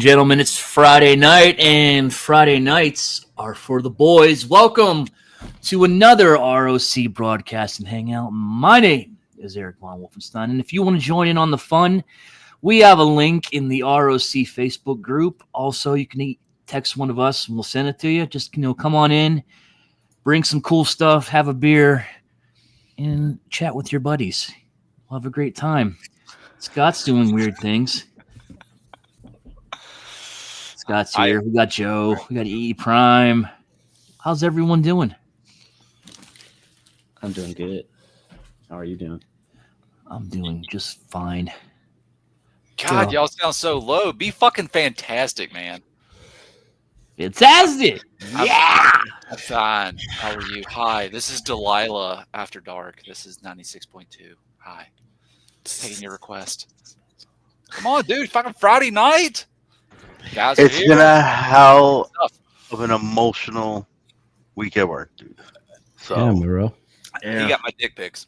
gentlemen, it's Friday night, and Friday nights are for the boys. Welcome to another ROC broadcast and hangout. My name is Eric Von Wolfenstein, and if you want to join in on the fun, we have a link in the ROC Facebook group. Also, you can text one of us, and we'll send it to you. Just come on in, bring some cool stuff, have a beer, and chat with your buddies. We'll have a great time. Scott's doing weird things. Scott's here. We got Joe. We got E Prime. How's everyone doing? I'm doing good. How are you doing? I'm doing just fine. God, y'all sound so low. Be fucking fantastic, man. Fantastic. Yeah. I'm fine. How are you? Hi, this is Delilah After Dark. This is 96.2. Hi. Taking your request. Come on, dude. Fucking Friday night. Guys, it's been a hell of an emotional week at work, dude. So, yeah, bro. Yeah. He got my dick pics.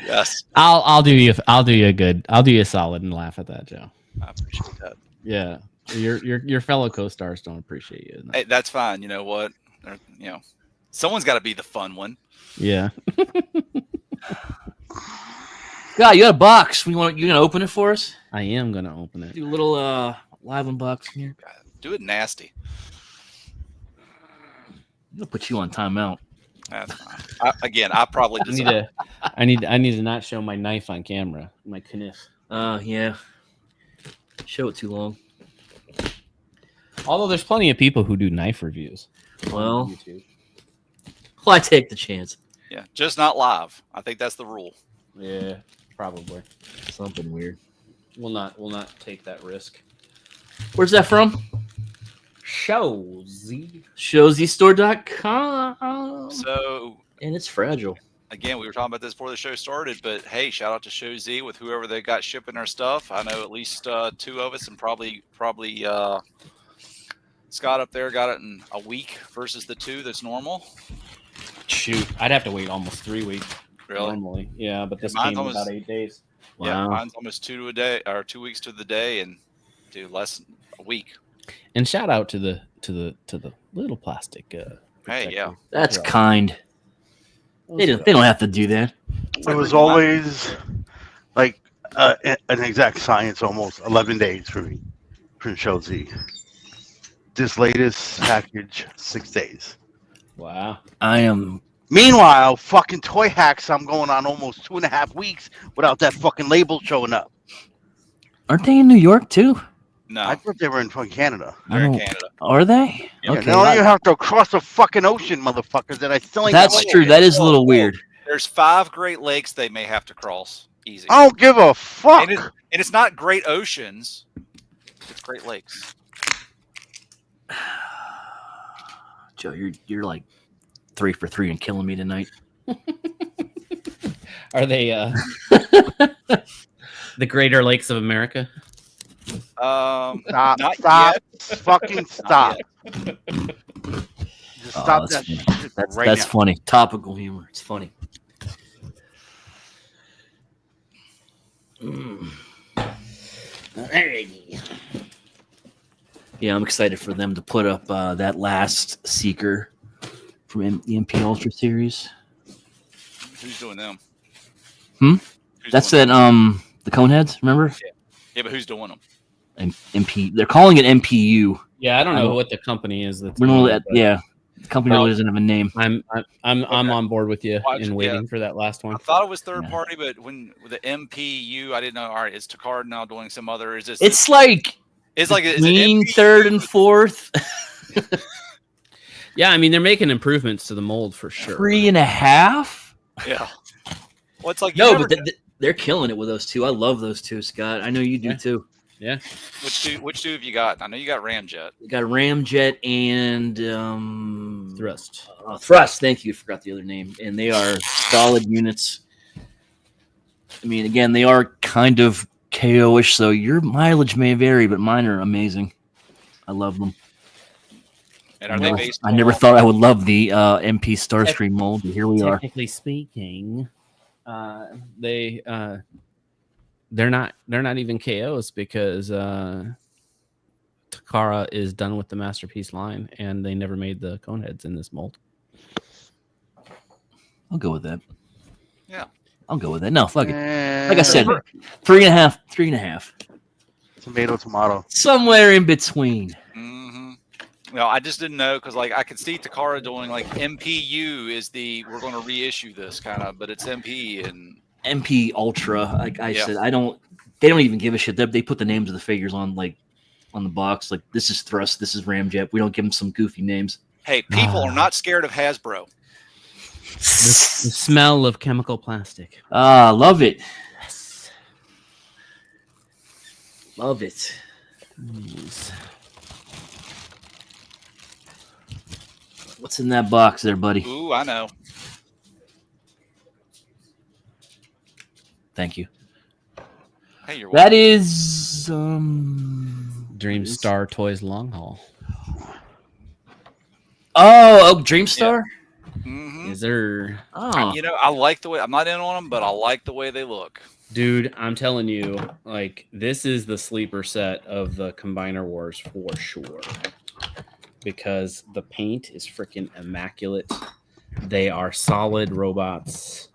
Yes. I'll do you a solid and laugh at that, Joe. I appreciate that. Yeah. Your fellow co-stars don't appreciate you. Hey, that's fine. You know what? Someone's got to be the fun one. Yeah. God, you got a box. You gonna open it for us? I am gonna open it. Do a little live unboxing here. Do it nasty. I'm gonna put you on timeout. That's fine. I probably I need to not show my knife on camera. My knife. Yeah. Show it too long. Although there's plenty of people who do knife reviews. Well, On YouTube. I take the chance. Yeah, just not live. I think that's the rule. Yeah, probably. Something weird. We'll not take that risk. Where's that from? ShowZstore.com. So, and it's fragile. Again, we were talking about this before the show started, but hey, shout out to Show Z with whoever they got shipping their stuff. I know at least two of us, and probably Scott up there got it in a week versus the 2 that's normal. Shoot, I'd have to wait almost 3 weeks. Really? Normally, yeah, but this mine's came in almost, about 8 days. Wow. Yeah, mine's almost 2 weeks to the day, and less than a week. And shout out to the little plastic. Hey, yeah, that's kind. They don't have to do that. It was always like an exact science, almost 11 days for me from Show Z. This latest package, 6 days. Wow. I am. Meanwhile, fucking Toy Hacks, I'm going on almost 2.5 weeks without that fucking label showing up. Aren't they in New York too? No, I thought they were in fucking Canada. they're in Canada. Are they? Yeah, okay. now you have to cross the fucking ocean, motherfuckers. And I still ain't. That's true. That is a little weird. There's 5 Great Lakes they may have to cross. Easy. I don't give a fuck. And it's not Great Oceans. It's Great Lakes. Joe, you're like 3 for 3 and killing me tonight. Are they the Greater Lakes of America? Stop! Not Stop! yet. Fucking stop! Just stop that's that funny. shit right That's now. funny. Topical humor. It's funny. Yeah, I'm excited for them to put up that last Seeker from the MP Ultra series. Who's doing them? That's doing that the Coneheads, remember? Yeah, but who's doing them? MP. They're calling it MPU. Yeah, I don't know what the company is. That's yeah, the company really doesn't have a name. I'm on board with you in waiting Yeah. for that last one. I thought it was third party, but when with the MPU, I didn't know. All right, is Takard now doing some other? Is this? It's like between third and fourth. Yeah, I mean they're making improvements to the mold for sure. 3.5. Yeah. Well, it's like no, but they're killing it with those two. I love those two, Scott. I know you do too. Yeah. Which two have you got? I know you got Ramjet. You got Ramjet and Thrust. Thrust. Thank you. Forgot the other name. And they are solid units. I mean, again, they are kind of KO-ish, so your mileage may vary, but mine are amazing. I love them. And are they based? I never thought I would love the MP Starstream mold, but here we are. Technically speaking, they're not even KOs because Takara is done with the Masterpiece line, and they never made the cone heads in this mold. I'll go with that. Yeah. I'll go with that. No, fuck it. Eh, Like I said, 3.5, 3.5. tomato. Somewhere in between. No, I just didn't know because, like, I could see Takara doing like MPU is we're going to reissue this kind of, but it's MP and MP Ultra. Like I Yeah. said, they don't even give a shit. They put the names of the figures on the box. Like, this is Thrust, this is Ramjet. We don't give them some goofy names. Hey, people are not scared of Hasbro. The smell of chemical plastic. Love it. Yes. Love it. Yes. What's in that box there, buddy? Ooh, I know. Thank you. Hey, you're That welcome. is Dreamstar Toys Long Haul. Oh, Dreamstar? Mhm. Is there? Oh. You know, I like the way I'm not in on them, but I like the way they look. Dude, I'm telling you, like, this is the sleeper set of the Combiner Wars for sure. Because the paint is freaking immaculate. They are solid robots.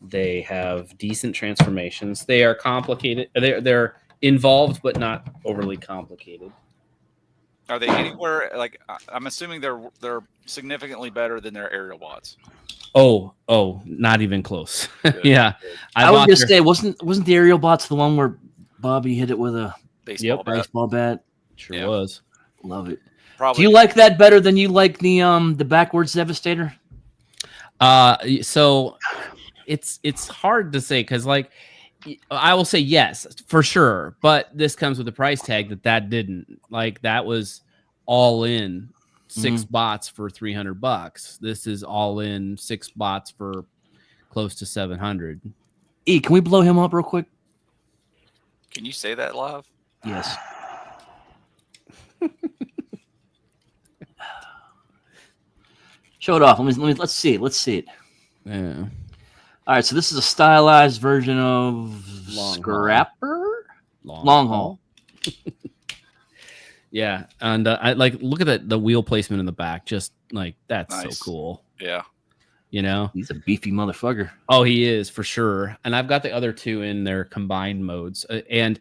They have decent transformations. They are complicated. They're involved, but not overly complicated. Are they anywhere like I'm assuming they're significantly better than their aerial bots? Oh, not even close. Good, Yeah, good. I was gonna say, wasn't the aerial bots the one where Bobby hit it with a Baseball bat. baseball bat? Sure Yeah. was. Love it. Probably. Do you like that better than you like the backwards Devastator? So it's hard to say because, like, I will say yes for sure, but this comes with a price tag that didn't. Like, that was all in 6 bots for $300. This is all in 6 bots for close to 700. E, can we blow him up real quick? Can you say that live? Yes. Show it off. Let's see it. Let's see it. Yeah. All right, so this is a stylized version of Long Scrapper. Long Long haul. haul. Yeah, and I like look at the wheel placement in the back. Just like that's Nice. so cool. Yeah. You know. He's a beefy motherfucker. Oh, he is for sure. And I've got the other 2 in their combined modes. And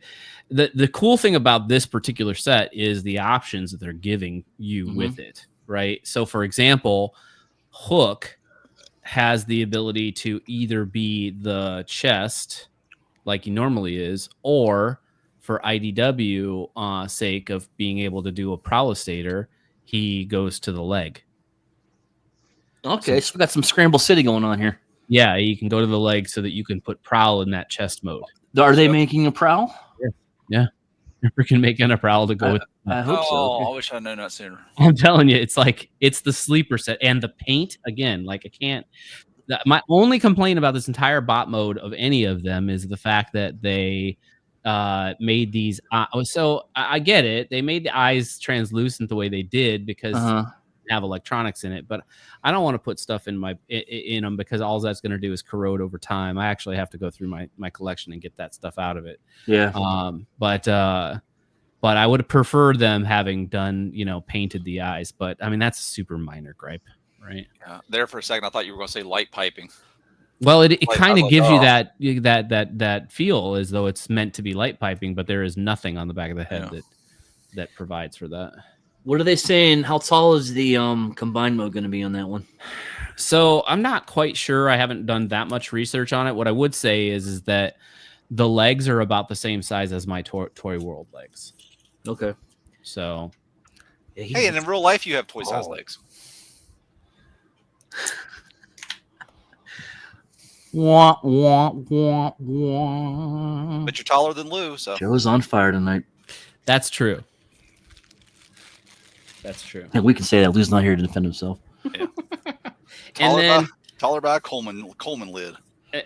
the cool thing about this particular set is the options that they're giving you with it, right? So, for example, Hook has the ability to either be the chest, like he normally is, or for IDW sake of being able to do a Prowlistator, he goes to the leg. Okay, so we got some Scramble City going on here. Yeah, you can go to the leg so that you can put Prowl in that chest mode. Are they making a Prowl? Yeah. You're freaking making a Prowl to go with. I hope so. Oh, Okay. I wish I'd known that sooner. I'm telling you, it's the sleeper set. And the paint, again, like I can't. My only complaint about this entire bot mode of any of them is the fact that they made these. So I get it. They made the eyes translucent the way they did because they have electronics in it. But I don't want to put stuff in them because all that's going to do is corrode over time. I actually have to go through my collection and get that stuff out of it. Yeah. But I would prefer them having done, painted the eyes. But I mean, that's a super minor gripe, right? Yeah. There for a second, I thought you were going to say light piping. Well, it Like, kind I of was gives like, you that feel as though it's meant to be light piping, but there is nothing on the back of the head that provides for that. What are they saying? How tall is the combined mode going to be on that one? So I'm not quite sure. I haven't done that much research on it. What I would say is that the legs are about the same size as my Toy World legs. Okay. So, Hey, and in real life, you have toy size legs. Wah, wah, wah, wah. But you're taller than Lou, so. Joe's on fire tonight. that's true. That's true. And we can say that Lou's not here to defend himself. Taller by a Coleman lid.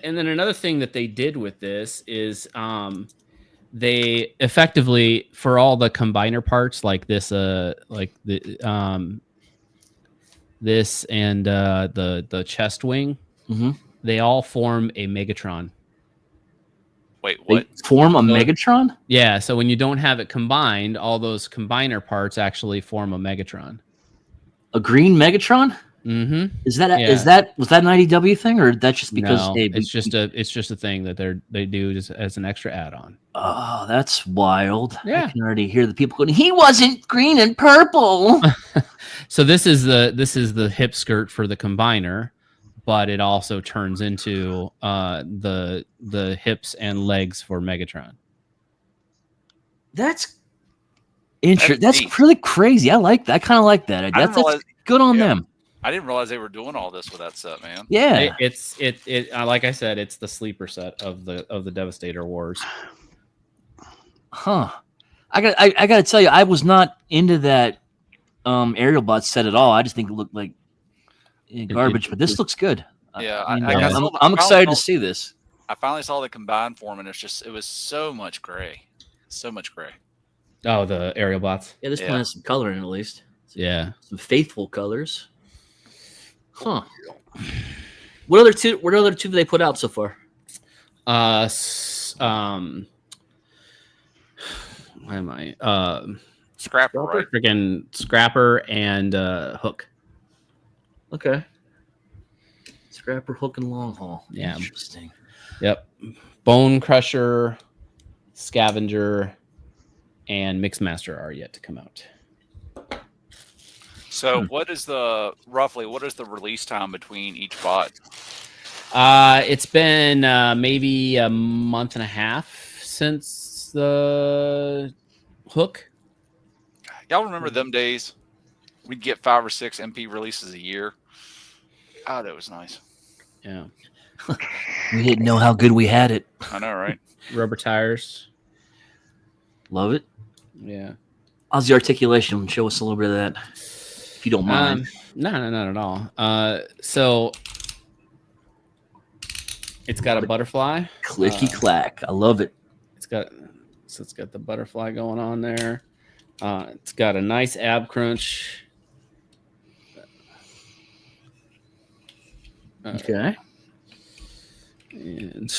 And then another thing that they did with this is they effectively, for all the combiner parts like this, this and the chest wing, They all form a Megatron. Wait, They what? form a So- Megatron? Yeah, so when you don't have it combined, all those combiner parts actually form a Megatron. A green Megatron? Mm-hmm. Is that Yeah. was that an IDW thing, or that's just because No, hey, it's just a thing that they do just as an extra add-on. oh, that's wild. Yeah. I can already hear the people going, he wasn't green and purple. So this is the hip skirt for the combiner, but it also turns into the hips and legs for Megatron. That's interesting. That's That's neat. really crazy. I like that. I kind of like that. didn't That's realize- good on yeah. them. I didn't realize they were doing all this with that set, man. Yeah. It like I said, it's the sleeper set of the Devastator Wars. Huh. I got to tell you, I was not into that aerial bot set at all. I just think it looked like garbage, but this looks good. Yeah, I mean, I got saw the- I'm excited to saw- see this. I finally saw the combined form, and it was so much gray, so much gray. Oh, the aerial bots. Yeah, this Yeah. one has some color in it, at least. Yeah. Some faithful colors. Huh. What other two have they put out so far? Why am I? Scrapper, right? Freaking Scrapper and Hook. Okay. Scrapper, Hook, and Long Haul. Yeah. Interesting. Yep. Bone Crusher, Scavenger, and Mixmaster are yet to come out. So, what is the release time between each bot? It's been maybe a month and a half since the Hook. Y'all remember them days? We'd get 5 or 6 MP releases a year. Oh, that was nice. Yeah. We didn't know how good we had it. I know, right? Rubber tires. Love it. Yeah. How's the articulation? Show us a little bit of that, if you don't mind. No, not at all. So it's got a butterfly. Clicky clack. I love it. It's got the butterfly going on there. It's got a nice ab crunch. Okay. And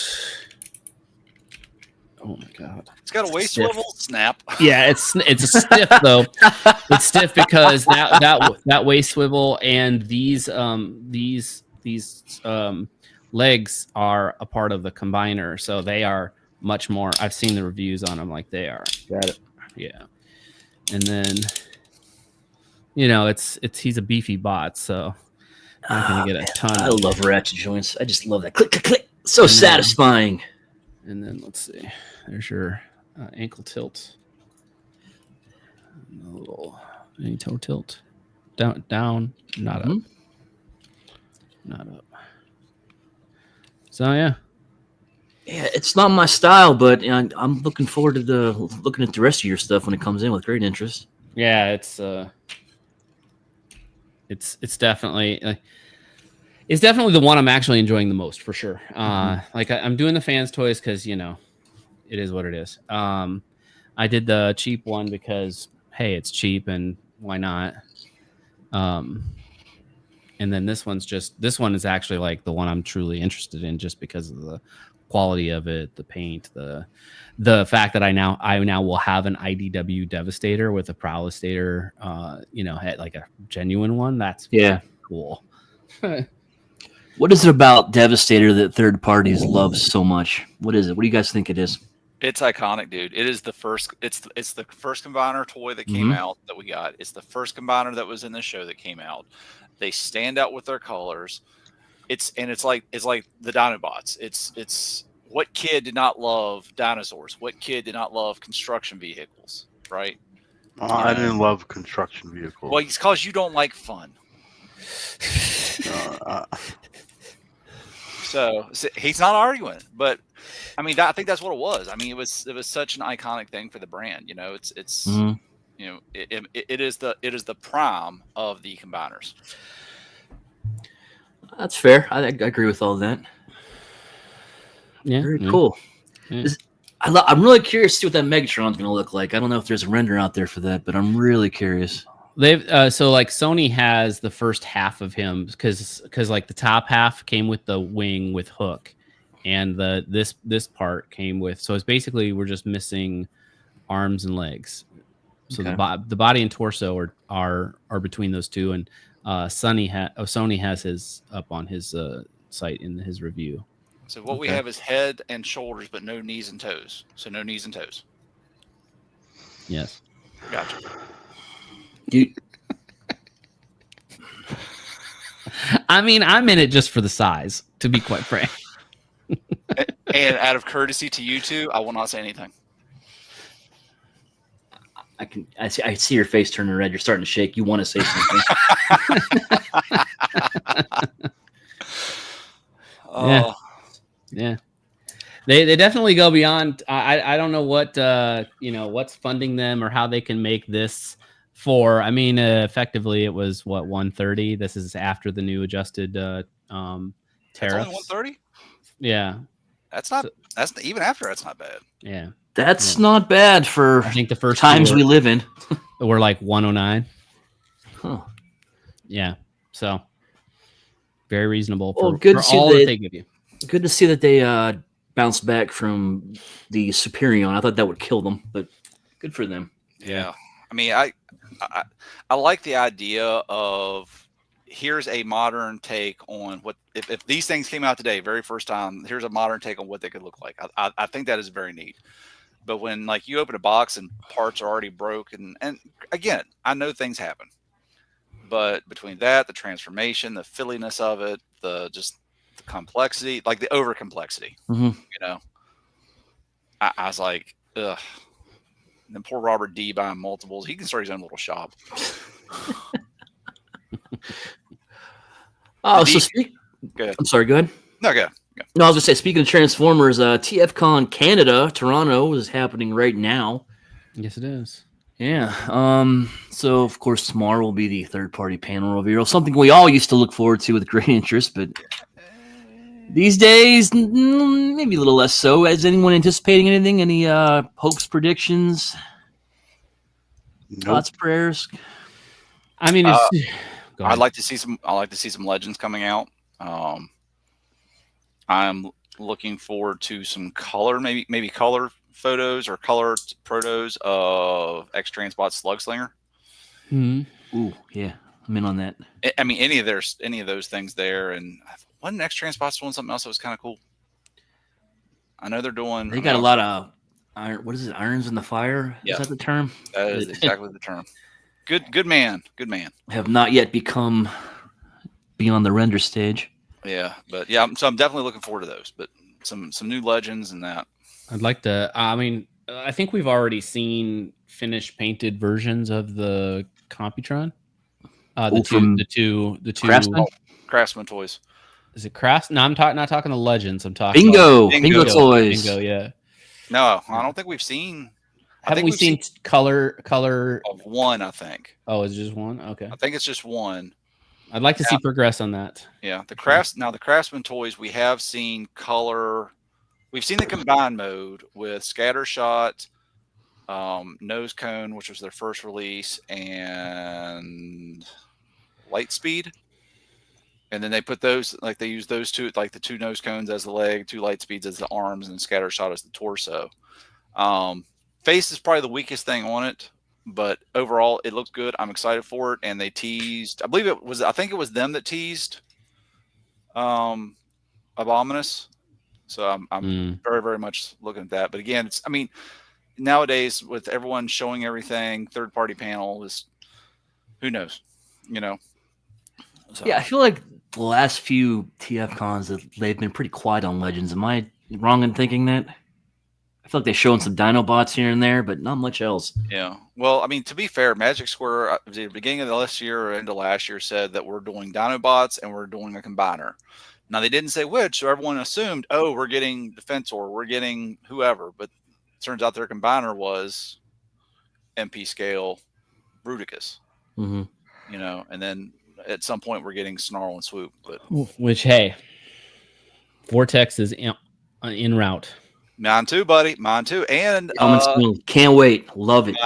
oh my god, It's got a waist Stiff. swivel snap. yeah, it's stiff though. It's stiff because that waist swivel and these legs are a part of the combiner, so they are much more. I've seen the reviews on them, like they are. Got it. Yeah, and then it's he's a beefy bot, so not gonna get a ton. I of love ratchet joints. I just love that click, click, click. So satisfying. And then let's see. There's your ankle tilt. And a little any toe tilt. Down, not up. Not up. So yeah. Yeah, it's not my style, but I'm looking forward to looking at the rest of your stuff when it comes in with great interest. Yeah, it's definitely it's definitely the one I'm actually enjoying the most for sure. Like I'm doing the fans toys because it is what it is. I did the cheap one because hey, it's cheap and why not? And then this one is actually like the one I'm truly interested in just because of the quality of it, the paint, the fact that I now will have an IDW Devastator with a Prowlestator, like a genuine one. That's cool. What is it about Devastator that third parties love so much? What is it? What do you guys think it is? It's iconic, dude. It is the first. It's the first combiner toy that came out that we got. It's the first combiner that was in the show that came out. They stand out with their colors. It's like the Dinobots. It's what kid did not love dinosaurs? What kid did not love construction vehicles? Right? I didn't love construction vehicles. Well, it's because you don't like fun. So he's not arguing, but I mean, I think that's what it was. I mean, it was such an iconic thing for the brand. It's it is the prime of the combiners. That's fair. I agree with all that. Yeah, Very cool. Yeah. I'm really curious to see what that Megatron's going to look like. I don't know if there's a render out there for that, but I'm really curious. They've so like Sony has the first half of him because like the top half came with the wing with hook, and this part came with, so it's basically we're just missing arms and legs. So Okay. the body and torso are between those two, and Sony has his up on his site in his review. So what we have is head and shoulders, but no knees and toes. So no knees and toes. Yes. Gotcha. I mean, I'm in it just for the size, to be quite frank. And out of courtesy to you two, I will not say anything. I see your face turning red. You're starting to shake. You want to say something? Yeah. They definitely go beyond. I don't know what what's funding them or how they can make this for. I mean, effectively, it was what, 130. This is after the new adjusted tariffs. That's only 130. Yeah, that's not. That's even after. That's not bad. Yeah, that's not bad for. I think the first times we live in. We're like 109. Huh. Yeah. So very reasonable Well, for all that they give you. Good to see that they bounced back from the Superion. I thought that would kill them, but good for them. Yeah. I mean, I like the idea of here's a modern take on what if these things came out today, very first time, here's a modern take on what they could look like. I think that is very neat. But when like you open a box and parts are already broken, and again, I know things happen, but between that, the transformation, the filliness of it, the complexity, like the over complexity, mm-hmm. I was like, ugh. And then poor Robert D buying multiples. He can start his own little shop. Oh, Go I'm sorry, go ahead. No, go. No, I was going to say, speaking of Transformers, TFCon Canada, Toronto is happening right now. Yes, it is. Yeah. So, of course, tomorrow will be the third-party panel reveal, something we all used to look forward to with great interest, but these days, maybe a little less so. Is anyone anticipating anything? Any hopes, predictions, thoughts, prayers? I mean, I'd like to see some. I like to see some legends coming out. I'm looking forward to some color, maybe color photos or color protos of X-Transbot Slugslinger. Mm-hmm. Ooh, yeah, I'm in on that. I mean, any of those things there, and wasn't X-Transbot's doing something else that was kind of cool? I know they're doing. They got a lot of iron. What is it? Irons in the fire? Yeah. Is that the term? That is exactly the term. Good man. Have not yet become beyond the render stage. Yeah, but yeah, so I'm definitely looking forward to those. But some new legends and that. I'd like to. I mean, I think we've already seen finished painted versions of the Computron. The two Craftsman toys. Is it Crafts? No, I'm not talking the Legends. I'm talking Bingo toys. Bingo, yeah. No, I don't think we've seen. Haven't we seen color of one? I think. Oh, it's just one. Okay. I think it's just one. I'd like to see progress on that. Yeah, the Craftsman toys, we have seen color. We've seen the combined mode with Scattershot, Nose Cone, which was their first release, and Lightspeed. And then they put those, like they use those two, like the two nose cones as the leg, two Lightspeeds as the arms, and Scattershot as the torso. Face is probably the weakest thing on it, but overall it looks good. I'm excited for it. And they teased, I think it was them that teased Abominus. So I'm very, very much looking at that. But again, nowadays with everyone showing everything, third party panel is, who knows, So. Yeah, I feel like the last few TF cons, they've been pretty quiet on Legends. Am I wrong in thinking that? I feel like they're showing some Dinobots here and there, but not much else. Yeah. Well, I mean, to be fair, Magic Square at the beginning of this year or into last year said that we're doing Dinobots and we're doing a combiner. Now, they didn't say which, so everyone assumed, oh, we're getting Defensor, we're getting whoever. But it turns out their combiner was MP scale Bruticus. Mm-hmm. And then at some point we're getting Snarl and Swoop. But which, hey, Vortex is in route. Mine too, buddy. Mine too. And can't wait. Love it.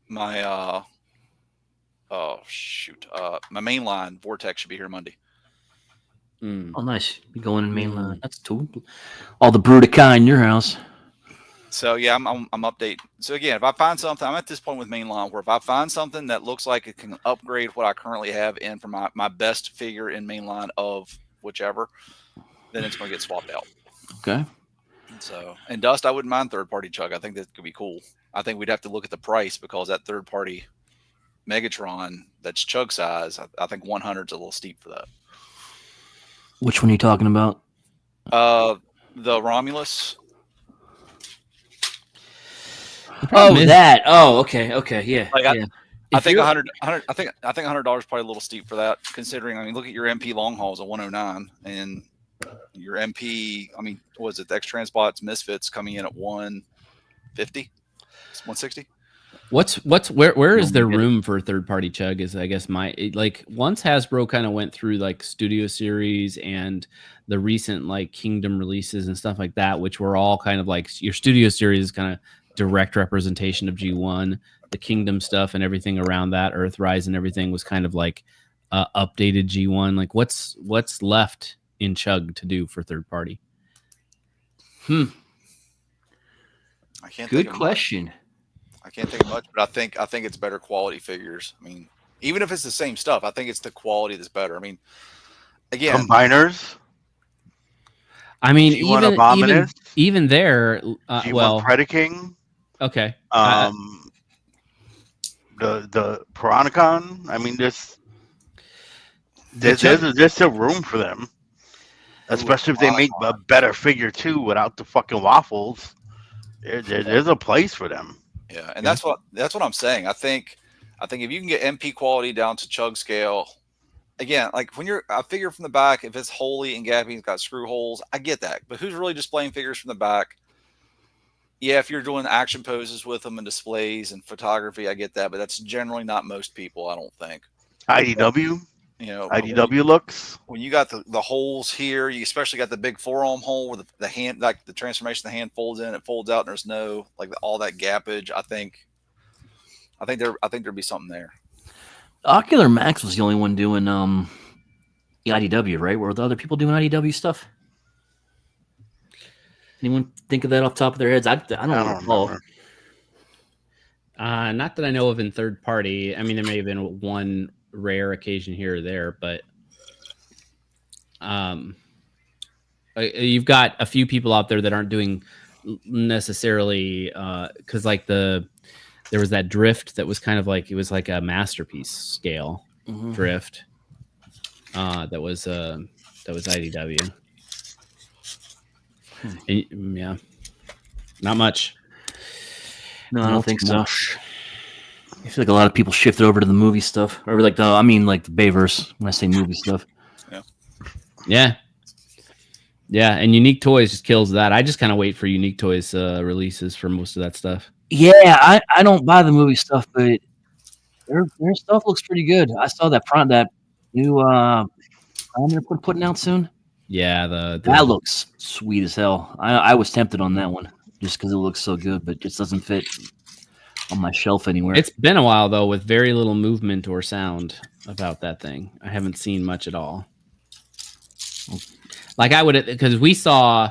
My Oh shoot. My mainline Vortex should be here Monday. Oh, nice. You going in mainline? That's cool. All the Brutica in your house. So yeah, I'm updating. So again, if I find something, I'm at this point with mainline where if I find something that looks like it can upgrade what I currently have in for my best figure in mainline of whichever, then it's going to get swapped out. Okay. So, and Dust, I wouldn't mind third party Chug. I think that could be cool. I think we'd have to look at the price because that third party Megatron that's Chug size, I think 100 is a little steep for that. Which one are you talking about? The Romulus. Oh, that. Oh, okay. Yeah. Like yeah. I think $100. I think $100 is probably a little steep for that. Considering, I mean, look at your MP long hauls at 109, and your MP. I mean, was it the X Transbots Misfits coming in at 150, 160? Where is there room for third party Chug? Is I guess my like once Hasbro kind of went through like Studio Series and the recent like Kingdom releases and stuff like that, which were all kind of like your Studio Series is kind of direct representation of G1. The Kingdom stuff and everything around that, Earthrise and everything was kind of like updated G1. Like what's left in Chug to do for third party? I can't. Good question. I can't think of much, but I think it's better quality figures. I mean, even if it's the same stuff, I think it's the quality that's better. I mean, again, combiners. I mean, G1 even there, G1 well, Predaking. Okay. The Piranacon. I mean, there's still room for them, especially if they make a better figure too without the fucking waffles. There's a place for them. Yeah, and that's what I'm saying. I think if you can get MP quality down to Chug scale, again, like when I figure from the back, if it's holy and gappy, it's got screw holes, I get that. But who's really displaying figures from the back? Yeah, if you're doing action poses with them and displays and photography, I get that. But that's generally not most people, I don't think. IDW. You know, IDW looks. When you got the holes here, you especially got the big forearm hole where the hand, like the transformation, the hand folds in, it folds out, and there's no like all that gappage. I think there'd be something there. Ocular Max was the only one doing the IDW, right? Were the other people doing IDW stuff? Anyone think of that off the top of their heads? I don't know. Not that I know of in third party. I mean, there may have been one rare occasion here or there, but you've got a few people out there that aren't doing necessarily because like there was that drift that was kind of like it was like a masterpiece scale drift that was IDW. And, yeah, not much. No, I don't think so. I feel like a lot of people shifted over to the movie stuff, or like the Bayverse. When I say movie stuff, yeah. And Unique Toys just kills that. I just kind of wait for Unique Toys releases for most of that stuff. Yeah, I don't buy the movie stuff, but their stuff looks pretty good. I saw that new Prime they're putting out soon. Yeah, that looks sweet as hell. I was tempted on that one just because it looks so good, but just doesn't fit on my shelf anywhere. It's been a while though, with very little movement or sound about that thing. I haven't seen much at all. Like I would, because we saw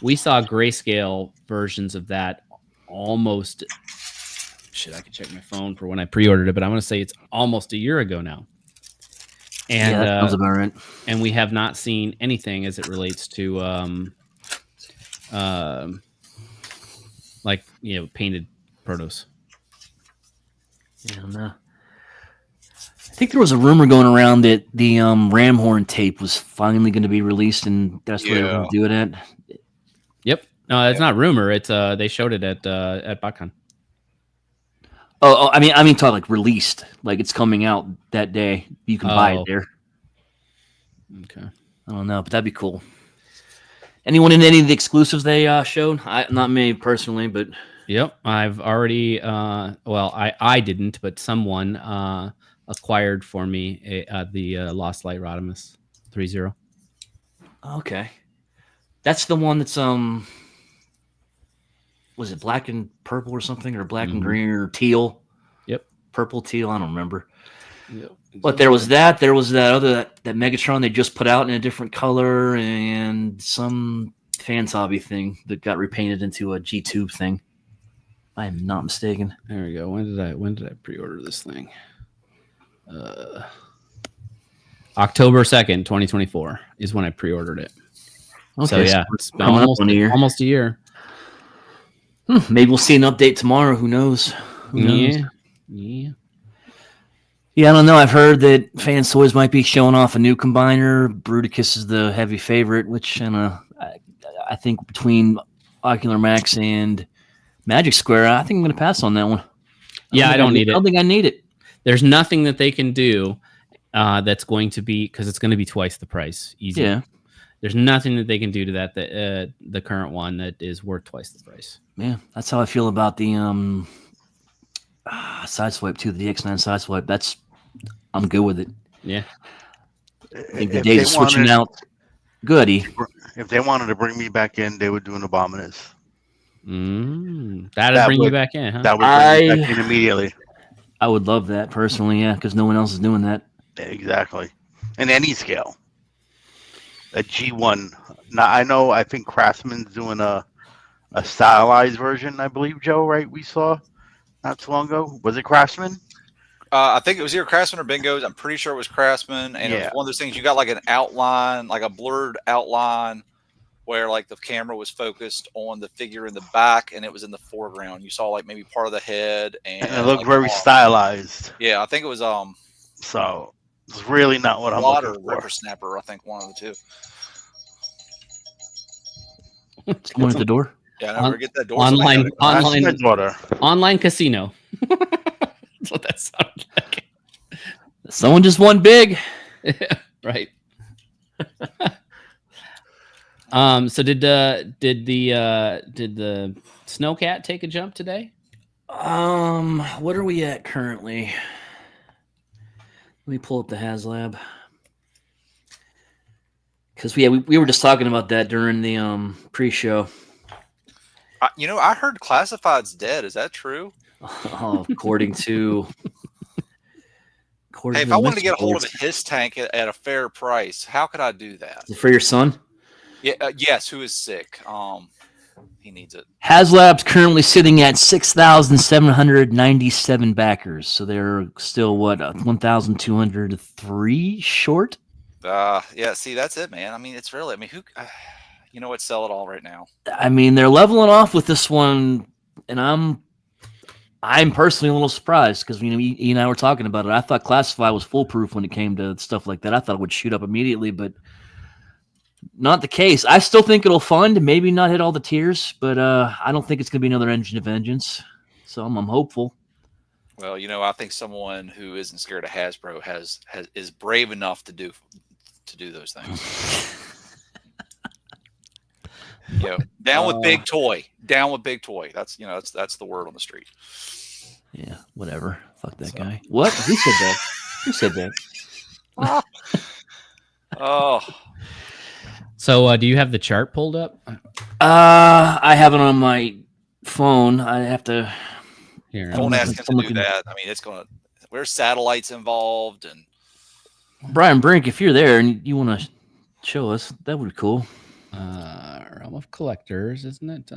grayscale versions of that almost. Shit, I could check my phone for when I pre-ordered it, but I'm going to say it's almost a year ago now. And yeah, that sounds about right. And we have not seen anything as it relates to like, you know, painted protos. Yeah, no. I think there was a rumor going around that the Ramhorn tape was finally going to be released, and that's what they were going to do it at. Yep. No, it's not rumor. It's they showed it at BotCon. Oh, I mean, talk like released, like it's coming out that day. You can buy it there. Okay. I don't know, but that'd be cool. Anyone in any of the exclusives they showed? Not me personally, but yep, I've already. Well, I didn't, but someone acquired for me the Lost Light Rodimus 3-0. Okay, that's the one that's was it black and purple or something, or black and green or teal? Yep, purple teal. I don't remember. Yep. But there was that other that Megatron they just put out in a different color, and some fans hobby thing that got repainted into a G Tube thing. I am not mistaken. There we go. When did I pre-order this thing? October 2nd, 2024 is when I pre-ordered it. Okay, So yeah, it's been coming up on a year. almost a year. Maybe we'll see an update tomorrow. Who knows? Who knows? Yeah. Yeah, I don't know. I've heard that Fans Toys might be showing off a new combiner. Bruticus is the heavy favorite, which I think between Ocular Max and Magic Square, I think I'm going to pass on that one. I don't need it. I don't think I need it. There's nothing that they can do that's going to be, because it's going to be twice the price. Easy. Yeah. There's nothing that they can do to that the current one that is worth twice the price. Yeah, that's how I feel about the Sideswipe too. The DX9 Sideswipe. I'm good with it. Yeah. I think the days of switching out. Goody. If they wanted to bring me back in, they would do an Abominus. That'd bring you back in, huh? That would bring me back in immediately. I would love that personally, yeah, because no one else is doing that. Exactly. In any scale. A G1. Now I think Craftsman's doing a stylized version, I believe, Joe, right? We saw not too long ago. Was it Craftsman? I think it was either Craftsman or Bingo's. I'm pretty sure it was Craftsman, and it was one of those things you got like an outline, like a blurred outline, where like the camera was focused on the figure in the back, and it was in the foreground. You saw like maybe part of the head, and it looked very stylized. Yeah, I think it was So it's really not what I'm looking for. Ripper Snapper, I think one of the two. Someone at the door. Yeah, I never get that door. Online casino. That's what that sounded like. Someone just won big. Right. So did the Snowcat take a jump today? What are we at currently? Let me pull up the HasLab. Because we were just talking about that during the pre-show. I heard Classified's dead. Is that true? According to hey, if I wanted to get a hold of his tank at a fair price, how could I do that? Is it for your son? Yeah. Yes. Who is sick? He needs it. HasLab's currently sitting at 6,797 backers, so they're still 1,203 short. Yeah. See, that's it, man. I mean, it's really. I mean, who? You know what? Sell it all right now. I mean, they're leveling off with this one, and I'm personally a little surprised because you and I were talking about it. I thought Classified was foolproof when it came to stuff like that. I thought it would shoot up immediately, but not the case. I still think it'll fund, maybe not hit all the tiers, but I don't think it's going to be another Engine of Vengeance. So I'm hopeful. Well, I think someone who isn't scared of Hasbro is brave enough to do those things. Down with big toy. Down with big toy. That's that's the word on the street. Yeah, whatever. Fuck that guy. What? Who said that? Who said that? Oh. So, do you have the chart pulled up? I have it on my phone. I have to. Here, don't ask him to do that. I mean, there's satellites involved, and Brian Brink, if you're there and you want to show us, that would be cool. Realm of Collectors, isn't it?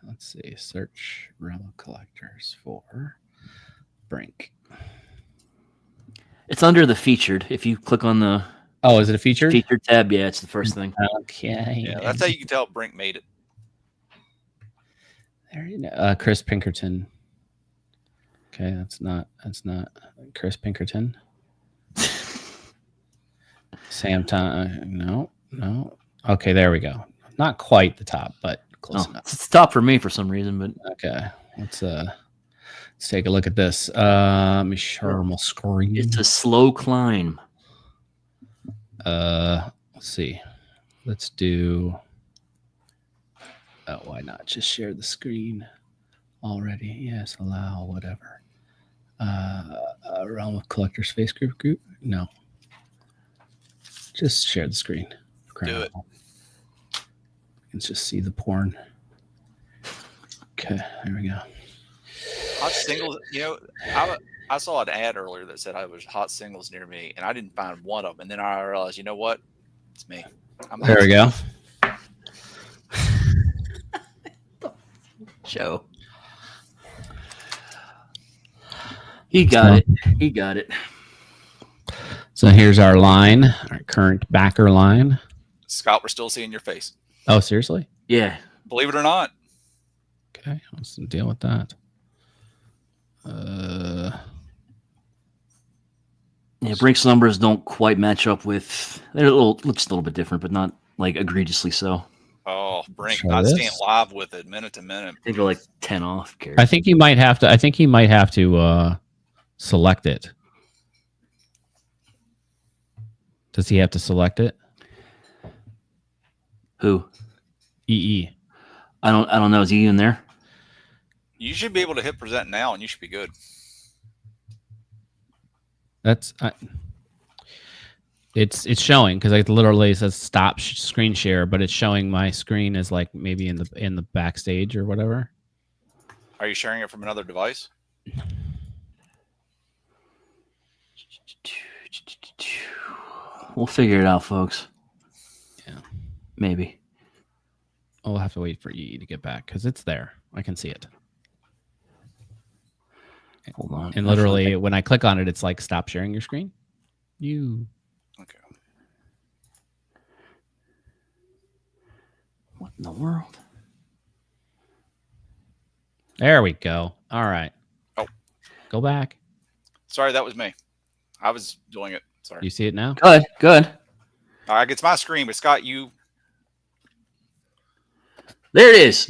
Let's see. Search Realm of Collectors for Brink. It's under the featured. If you click on the is it a featured tab? Yeah, it's the first thing. Okay. Yeah, that's how you can tell Brink made it. There you go. Chris Pinkerton. Okay, that's not Chris Pinkerton. Sam Tom. No. Okay, there we go. Not quite the top, but close enough. It's top for me for some reason, but okay. Let's take a look at this. Let me share my screen. It's a slow climb. Let's see. Let's do. Oh, why not just share the screen already? Yes, allow whatever. Realm of Collectors Face Group. No. Just share the screen. Do it. You can just see the porn. Okay, there we go. Hot singles. I saw an ad earlier that said I was hot singles near me, and I didn't find one of them. And then I realized, you know what? It's me. There we go. Joe. He got it. He got it. So here's our line, our current backer line. Scott, we're still seeing your face. Oh, seriously? Yeah. Believe it or not. Okay, let's deal with that. Yeah, Brink's numbers don't quite match up with. They're just a little bit different, but not like egregiously so. Oh, Brink, Try not this. staying live with it minute to minute. I think they're like 10 off. Gary. I think he might have to. Select it. Does he have to select it? Who? EE. I don't know. Is he in there? You should be able to hit present now, and you should be good. It's showing because it literally says stop screen share, but it's showing my screen as like maybe in the backstage or whatever. Are you sharing it from another device? We'll figure it out, folks. Yeah. Maybe. We'll have to wait for EE to get back because it's there. I can see it. Hold on. And literally, when I click on it, it's like stop sharing your screen. Okay. What in the world? There we go. All right. Oh. Go back. Sorry, that was me. I was doing it. Sorry. You see it now? Good. Good. All right, it's my screen, but Scott, you. There it is.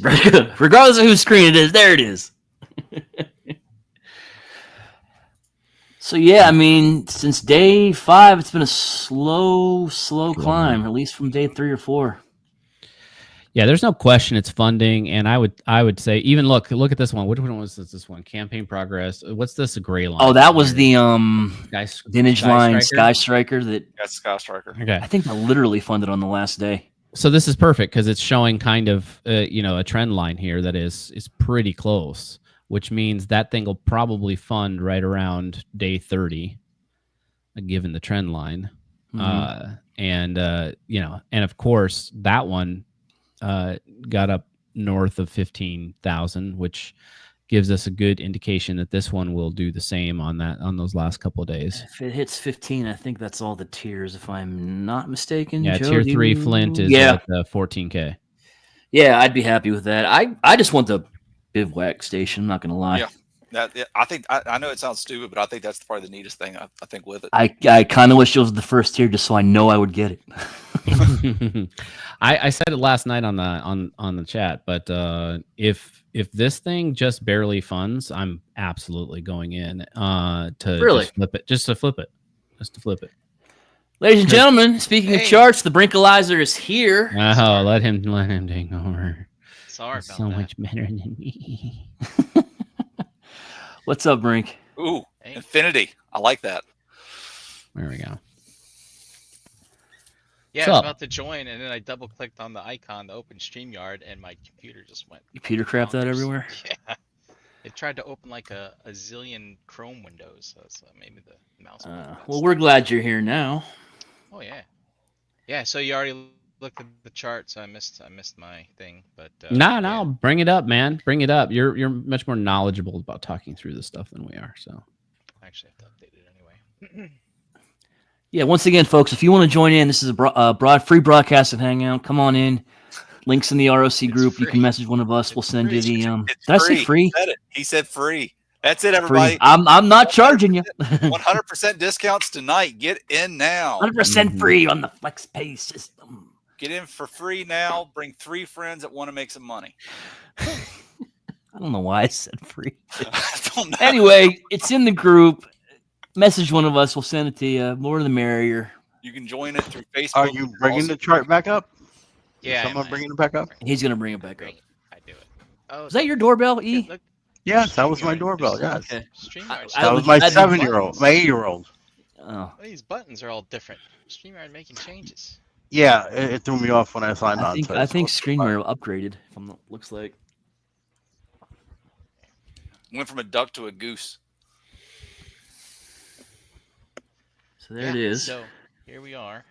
Regardless of whose screen it is, there it is. So yeah, I mean, since day 5, it's been a slow climb, at least from day 3 or 4. Yeah, there's no question it's funding, and I would say even look at this one. Which one was this one? Campaign progress. What's this gray line? Oh, that was the vintage Sky line Striker? Sky Striker that That's Scott Striker. Okay. I think that literally funded on the last day. So this is perfect because it's showing kind of a trend line here that is pretty close, which means that thing will probably fund right around day 30, given the trend line. Mm-hmm. And of course that one got up north of 15,000, which gives us a good indication that this one will do the same on those last couple of days. If it hits 15, I think that's all the tiers, if I'm not mistaken. Yeah, Joe, tier 3 Flint is at 14K. Yeah, I'd be happy with that. I just want the bivouac station. I'm not gonna lie. Yeah, I think I know it sounds stupid, but I think that's probably the neatest thing I think with it. I kind of wish it was the first tier, just so I know I would get it. I said it last night on the chat, but if this thing just barely funds, I'm absolutely going in to flip it. Ladies and gentlemen, speaking of charts, the Brinkalizer is here. Oh, let him take over. Sorry about so that. much better than me. What's up, Brink? Ooh, Hey. Infinity. I like that. There we go. Yeah, What's I was up? about to join, and then I double-clicked on the icon to open StreamYard, and my computer just went. You Peter crapped that bonkers. everywhere? Yeah. It tried to open like a zillion Chrome windows, so maybe the mouse. Well, we're glad you're here now. Oh yeah, yeah. So you already looked at the chart, so I missed my thing, but No, bring it up, man. Bring it up. You're much more knowledgeable about talking through this stuff than we are. So I actually have to update it anyway. Yeah, once again, folks, if you want to join in, this is a free broadcast of Hangout. Come on in. Links in the ROC group. You free. can message one of us. We'll send you the. It's Did I say free? He said free. That's it, Free. everybody. I'm not charging you. 100% discounts tonight. Get in now. 100% free on the FlexPay system. Get in for free now. Bring 3 friends that want to make some money. I don't know why I said free. I don't know. Anyway, it's in the group. Message one of us. We'll send it to you. More the merrier. You can join it through Facebook. Are you bringing the chart back up? Yeah, Is someone I bringing it back up? He's going to bring it back up. I do it. Oh, Is that your doorbell, yeah, E? look, Yes, that was my StreamYard. doorbell. Yes, Okay. StreamYard. I that was would- my I'd- 7-year-old, my 8-year-old. Oh. These buttons are all different. StreamYard making changes. Yeah, it threw me off when I signed on. I think ScreenWare upgraded. Looks like. Went from a duck to a goose. So there it is. So here we are.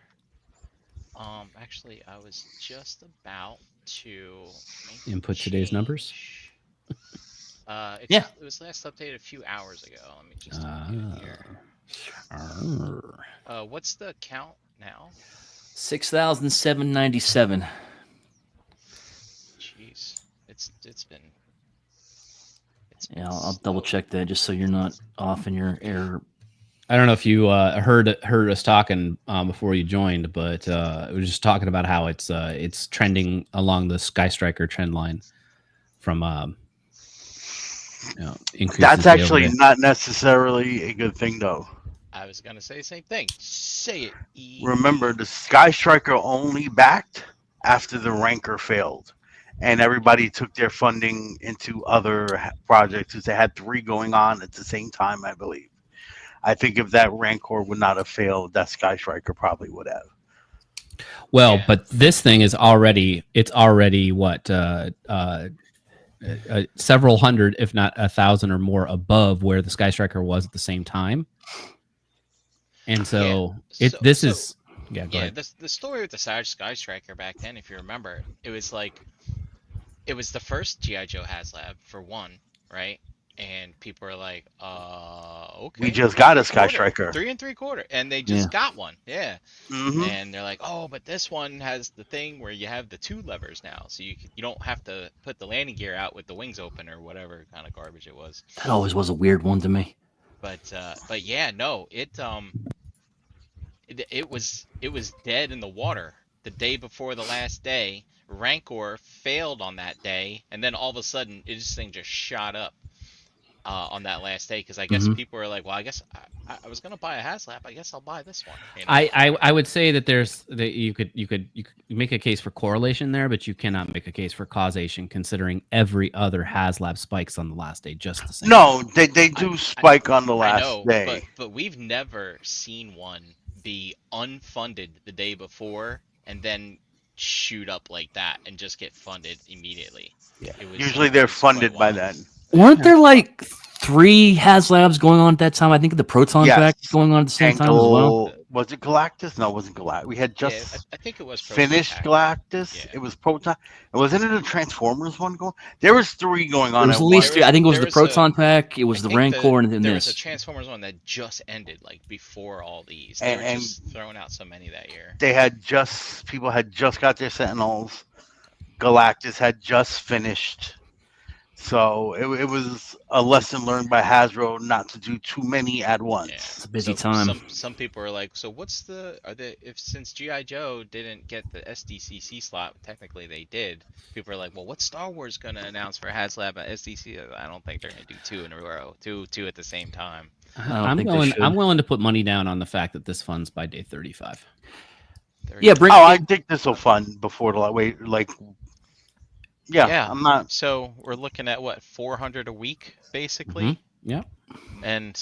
Actually, I was just about to make the Input today's numbers. change. Yeah. It was last updated a few hours ago. Let me just get it here. What's the count now? 6,797. Jeez, it's been. Yeah, I'll double check that just so you're not off in your error. I don't know if you heard us talking before you joined, but we were just talking about how it's trending along the Sky Striker trend line from increase. That's actually not necessarily a good thing, though. I was gonna say the same thing. Say it. Remember, the Sky Striker only backed after the Ranker failed, and everybody took their funding into other projects. Because they had 3 going on at the same time, I believe. I think if that Rancor would not have failed, that Sky Striker probably would have. Well, but this thing is already what several hundred, if not 1,000 or more above where the Sky Striker was at the same time. And so the story with the Savage Sky Striker back then, if you remember, it was the first G.I. Joe HasLab for one, right? And people were like, okay. We just got a Sky Striker. 3 3/4. And they just got one. Yeah. Mm-hmm. And they're like, oh, but this one has the thing where you have the 2 levers now. So you don't have to put the landing gear out with the wings open or whatever kind of garbage it was. That always was a weird one to me. But yeah, no, it was dead in the water the day before the last day. Rancor failed on that day, and then all of a sudden, this thing just shot up on that last day because I guess people were like, "Well, I guess I was gonna buy a HasLab. I guess I'll buy this one." You know? I would say that you could make a case for correlation there, but you cannot make a case for causation considering every other HasLab spikes on the last day just the same. No, they do spike on the last day. But we've never seen one be unfunded the day before and then shoot up like that and just get funded immediately. Yeah. Usually they're funded by then. Weren't there like 3 HasLabs going on at that time? I think the Proton Pack was going on at the same time as well. Was it Galactus? No, it wasn't Galactus. We had just I think it was finished Galactus. Yeah. It was Proton. Wasn't it a Transformers one going? There was 3 going on. There was at least 3. I think it was the Proton Pack. It was the Rancor, and then there this. Was a Transformers one that just ended, like before all these. They were just throwing out so many that year. People had just got their Sentinels. Galactus had just finished. So it was a lesson learned by Hasbro not to do too many at once. Yeah. It's a busy time. Some people are like, so what's since G.I. Joe didn't get the SDCC slot, technically they did. People are like, well, what's Star Wars gonna announce for HasLab at SDC? I don't think they're gonna do 2 in a row, two at the same time. I'm willing to put money down on the fact that this funds by day 35. Yeah, I think this will fund before the wait like. Yeah, I'm not. So we're looking at what 400 a week, basically. Yeah. And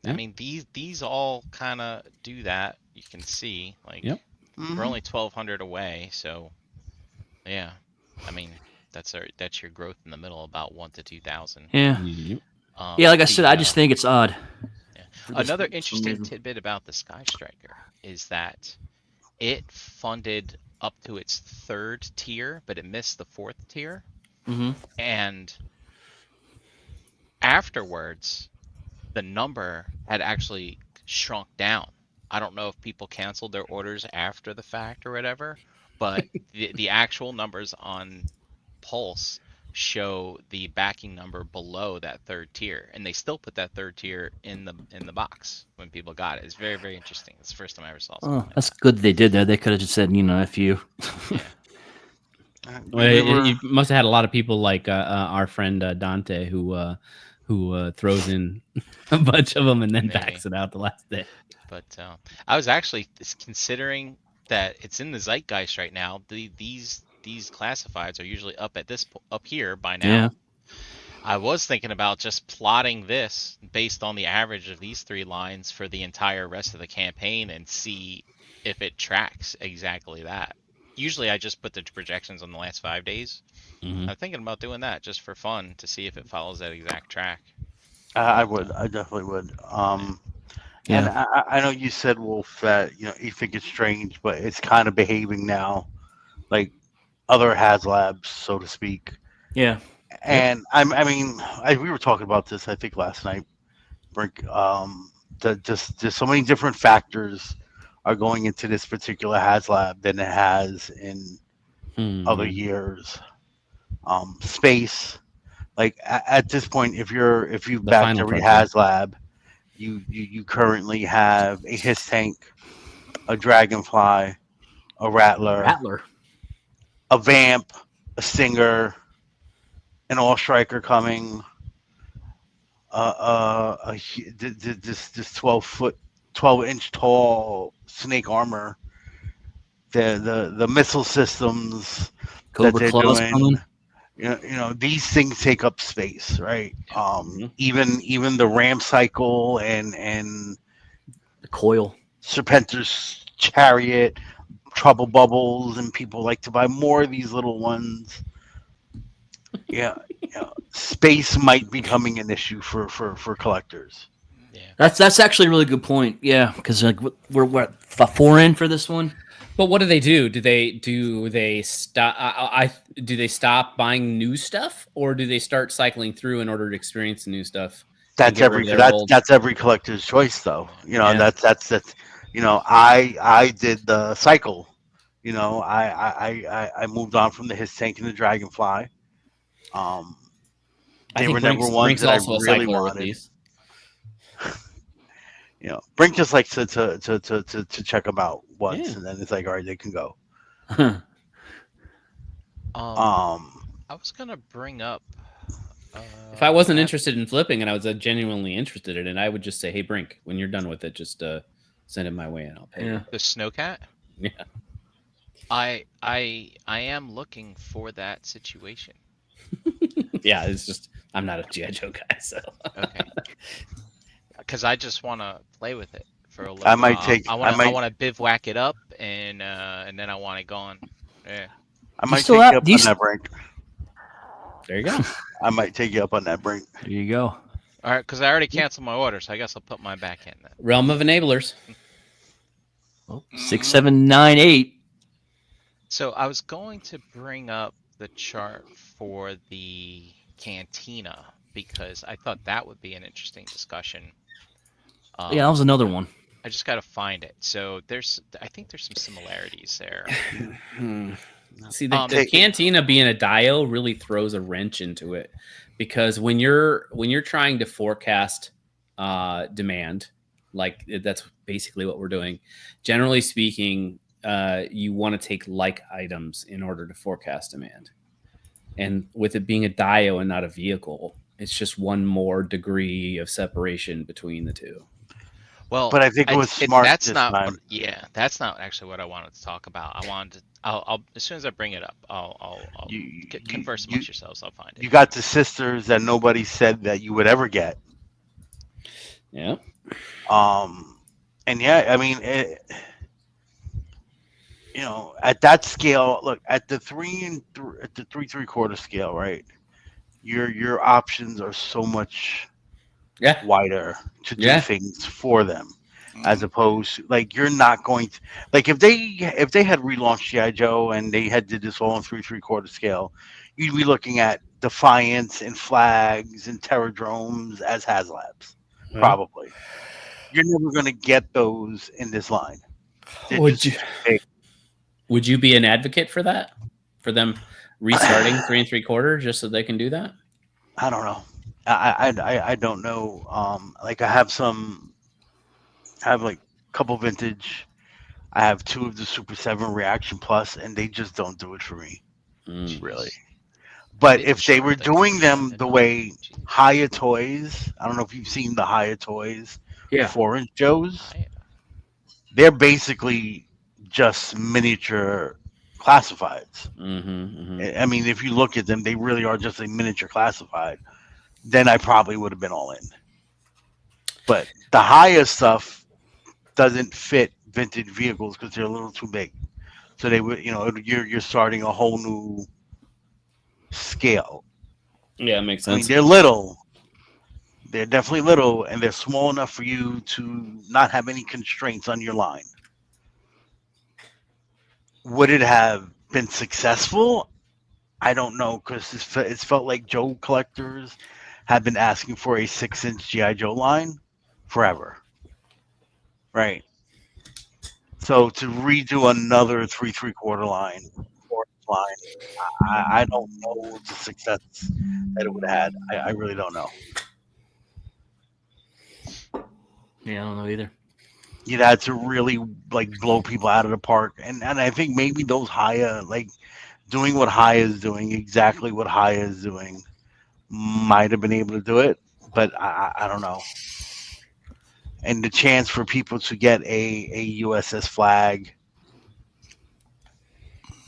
I mean these all kind of do that. You can see like we're only 1,200 away. So yeah, I mean that's your growth in the middle, about 1 to 2,000. Yeah. Yeah, like I said, I just think it's odd. Yeah. Another interesting tidbit about the Sky Striker is that it funded up to its 3rd tier, but it missed the 4th tier. And afterwards, the number had actually shrunk down. I don't know if people canceled their orders after the fact or whatever, but the actual numbers on Pulse show the backing number below that 3rd tier, and they still put that 3rd tier in the box when people got it. It's very, very interesting. It's the first time I ever saw something. That's good they did that. They could have just said, if you. Well, you must have had a lot of people like our friend Dante who throws in a bunch of them and then backs it out the last day. But I was actually considering that it's in the zeitgeist right now. These classifieds are usually up here by now. Yeah. I was thinking about just plotting this based on the average of these 3 lines for the entire rest of the campaign and see if it tracks exactly that. usually I just put the projections on the last 5 days. Mhm. I'm thinking about doing that just for fun to see if it follows that exact track. I would. I definitely would. And I know you said, Wolf, that you think it's strange, but it's kind of behaving now like other HasLabs, so to speak. Yeah. And we were talking about this, I think, last night. Brink, that just so many different factors are going into this particular HasLab than it has in other Mhm. years. Space, like at this point, if you've The backed final every frontier. HasLab, you currently have a Hiss tank, a Dragonfly, a Rattler, Rattler. a Vamp, a Stinger, an All Striker coming, this 12-inch tall snake armor, the missile systems that Cobra they're Claw's doing. coming. These things take up space, right? Mhm. Even the Ram cycle and The coil. Serpentor's chariot, Trouble Bubbles, and people like to buy more of these little ones. Yeah, space might be becoming an issue for collectors. Yeah. That's actually a really good point. Yeah, because like we're 4 in for this one. But what do they do? Do they stop? Do they stop buying new stuff, or do they start cycling through in order to experience the new stuff and That's get rid every of their old? that's every collector's choice, though. Yeah. That's I did the cycle. I moved on from the His Tank and the Dragonfly. Um, I they think were never ones Brink's that I also a really cycler with wanted. these. Brink just likes to check them out once, Yeah. and then it's like, all right, they can go. Um, Um, I was gonna bring up. If I wasn't that- interested in flipping and I was genuinely interested in it, I would just say, "Hey, Brink, when you're done with it, just send it my way and I'll pay." Yeah. the Snowcat, Yeah. I am looking for that situation. Yeah, it's just I'm not a GI Joe guy, so Okay. Because I just want to play with it for a little I might while. take- I I might- want to bivouac it up and then I want it gone. Yeah. I You might still take have- you up do you on that, Brink. there you go. I might take you up on that, Brink. There you go. All right, because I already canceled my order, so I guess I'll put mine back in then. Realm of Enablers. Oh, 6, 7, 9, 8. So I was going to bring up the chart for the Cantina because I thought that would be an interesting discussion. Yeah, that was another one. I just got to find it. So I think there's some similarities there. See, the Cantina being a dio really throws a wrench into it because when you're trying to forecast demand, like that's basically what we're doing. Generally speaking, you want to take like items in order to forecast demand, and with it being a dio and not a vehicle, it's just one more degree of separation between the two. Well, But I think it was smart That's this not. time. That's not actually what I wanted to talk about. I'll as soon as I bring it up, I'll converse amongst yourselves. I'll find it. You got the sisters that nobody said that you would ever get. Yeah. And yeah, I mean, at that scale, look at the 3 3/4 scale, right? Your options are so much Yeah. wider to do Yeah. things for them, as opposed to like you're not going to like if they had relaunched GI Joe and they had did this all in 3 3/4 scale, you'd be looking at Defiance and Flags and Terradromes as HasLabs, Yeah. probably. You're never going to get those in this line. They're Would just you- big. Would you be an advocate for that? For them restarting 3 3/4 just so they can do that? I don't know. I don't know. Like I have like a couple vintage. I have 2 of the Super 7 Reaction Plus, and they just don't do it for me, really. But if they were doing them the way Haya Toys, I don't know if you've seen the Haya Toys, Yeah. 4-inch Joes, they're basically just miniature classifieds. I mean, if you look at them, they really are just a miniature classified. Then I probably would have been all in. But the Haya stuff doesn't fit vintage vehicles because they're a little too big. So they would, you're starting a whole new scale. Yeah, it makes I mean, sense. they're little. They're definitely little, and they're small enough for you to not have any constraints on your line. Would it have been successful? I don't know, because it's felt like Joe collectors have been asking for a 6-inch GI Joe line forever, right? So to redo another 3/4 line, 4-inch line, I don't know the success that it would have had. I really don't know. Yeah, I don't know either. You'd had to really like blow people out of the park, and I think maybe those Haya, like doing what Haya is doing, exactly what Haya is doing, might have been able to do it, but I don't know. And the chance for people to get a USS flag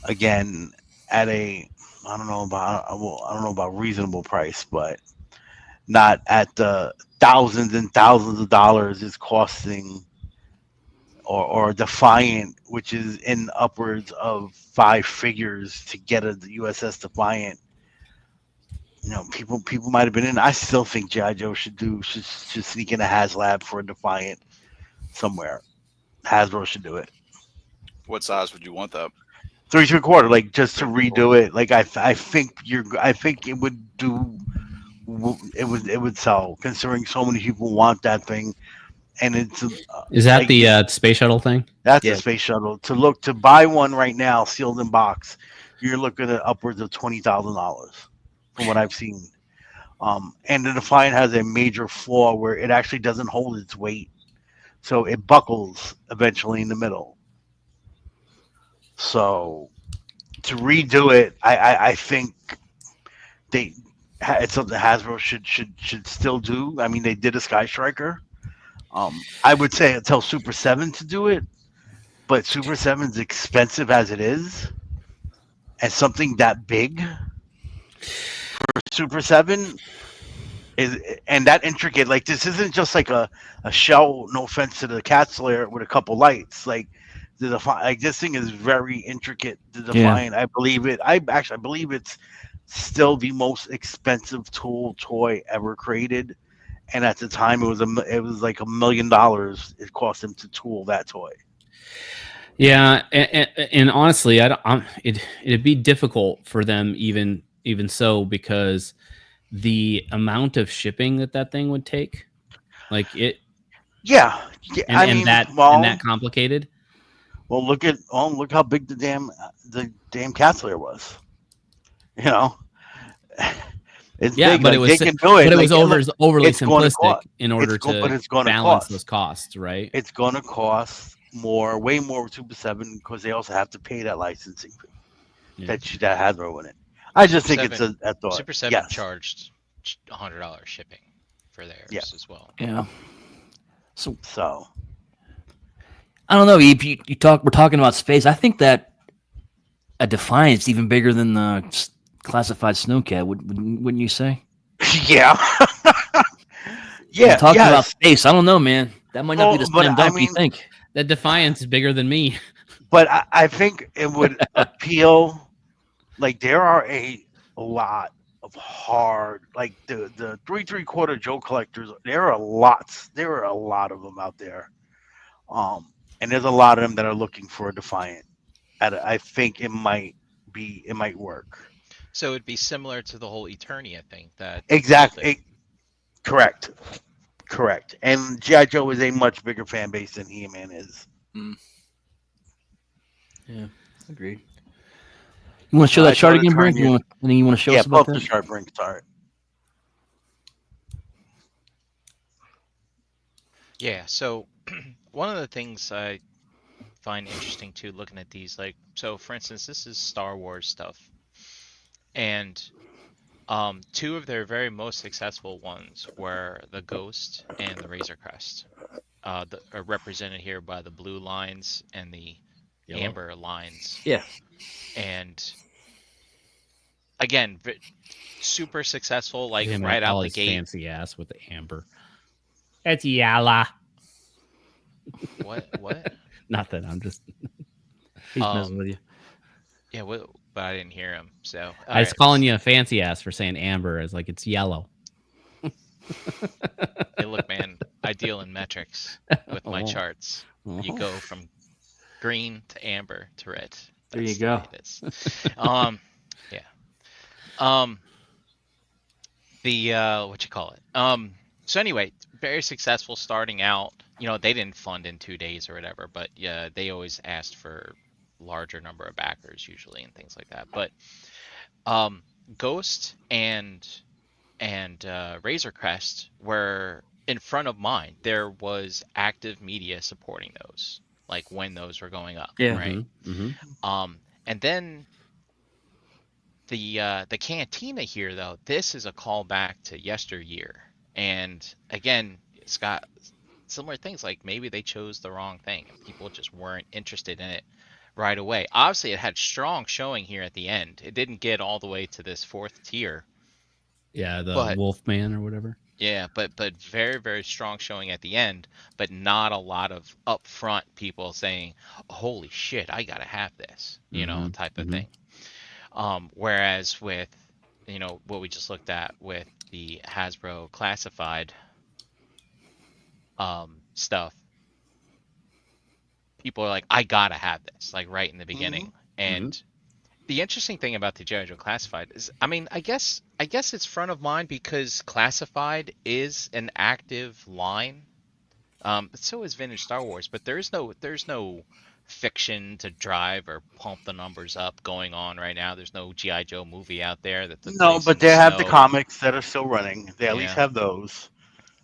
again at a, I don't know about reasonable price, but not at the thousands and thousands of dollars is costing, or Defiant, which is in upwards of 5 figures to get a USS Defiant. People might have been in. I still think GI Joe should sneak in a HasLab for a Defiant somewhere. Hasbro should do it. What size would you want though? 3/4, like just to 3/4. redo it. Like I think it would do. It would sell, considering so many people want that thing, and it's Is that like, the space shuttle thing? that's Yeah. a space shuttle. To buy one right now, sealed in box, you're looking at upwards of $20,000, from what I've seen. And the Defiant has a major flaw where it actually doesn't hold its weight, so it buckles eventually in the middle. So to redo it, I think they it's something Hasbro should still do. I mean, they did a Sky Striker. I would say tell Super 7 to do it, but Super 7's expensive as it is, and something that big for Super 7 is, and that intricate. Like, this isn't just like a shell. No offense to the Cat Slayer with a couple lights. Like this thing is very intricate. The Defiant, I believe it. I believe it's still the most expensive toy ever created. And at the time, it was like $1 million. It cost him to tool that toy. Yeah, and honestly, it'd be difficult for them even so, because the amount of shipping that thing would take, like it, Yeah, and that complicated. Well, look how big the damn Cat Slayer was. You know, it's big. But Like, it was, they can do it. but it like, was overly it's going to simplistic cost. in order But to it's going to balance cost. those costs, right? It's going to cost more, way more with Super 7, because they also have to pay that licensing fee that Hasbro in it. I just think it's a thought. Super 7 Yes. charged $100 shipping for theirs as well. Yeah. So I don't know. We're talking about space. I think that a Defiant's even bigger than the classified Snowcat. Wouldn't you say? yeah, yeah. Talking about space. I don't know, man. That might not be the slam dunk you think. That Defiance is bigger than me. But I think it would appeal. Like, there are a lot of hard, like the 3/4 Joe collectors. There are lots. There are a lot of them out there. And there's a lot of them that are looking for a Defiant. I think it might work. So it'd be similar to the whole Eternia thing. Exactly. Correct. And G.I. Joe is a much bigger fan base than He-Man is. Yeah, agreed. You want to show that chart again, Brink? You want to show us about that? Yeah, the chart, Brink. Sorry. Yeah, so one of the things I find interesting too, looking at these, like, so for instance, this is Star Wars stuff, and two of their very most successful ones were the Ghost and the Razor Crest, are represented here by the blue lines and the amber lines. Yeah. And again, super successful, like Him right out all the his gate. fancy ass with the amber. It's yalla. What? Nothing. I'm just. He's messing with you. Yeah, but I didn't hear him. So I was calling you a fancy ass for saying amber as like it's yellow. Hey, look, man, I deal in metrics with my Oh. charts. You go from green to amber to red. There you That's go. the way it is. Yeah. The what you call it? So anyway, very successful starting out. They didn't fund in 2 days or whatever, but yeah, they always asked for larger number of backers usually and things like that. But Ghost and Razor Crest were in front of mine. There was active media supporting those, like when those were going up, Yeah. right? Mm-hmm. And then the cantina here, though, this is a callback to yesteryear, and again, it's got similar things. Like maybe they chose the wrong thing, and people just weren't interested in it right away. Obviously, it had strong showing here at the end. It didn't get all the way to this 4th tier. Yeah, the But Wolfman or whatever. yeah, but very, very strong showing at the end, but not a lot of upfront people saying, "Holy shit, I gotta have this," type of thing. Whereas with what we just looked at with the Hasbro classified stuff, people are like, "I gotta have this," like right in the beginning. And the interesting thing about the G.I. Joe Classified is, I mean, I guess it's front of mind because Classified is an active line. So is Vintage Star Wars, but there's no fiction to drive or pump the numbers up going on right now. There's no G.I. Joe movie out there that took No, place but in the they have the snow. comics that are still running. They at least Yeah. have those.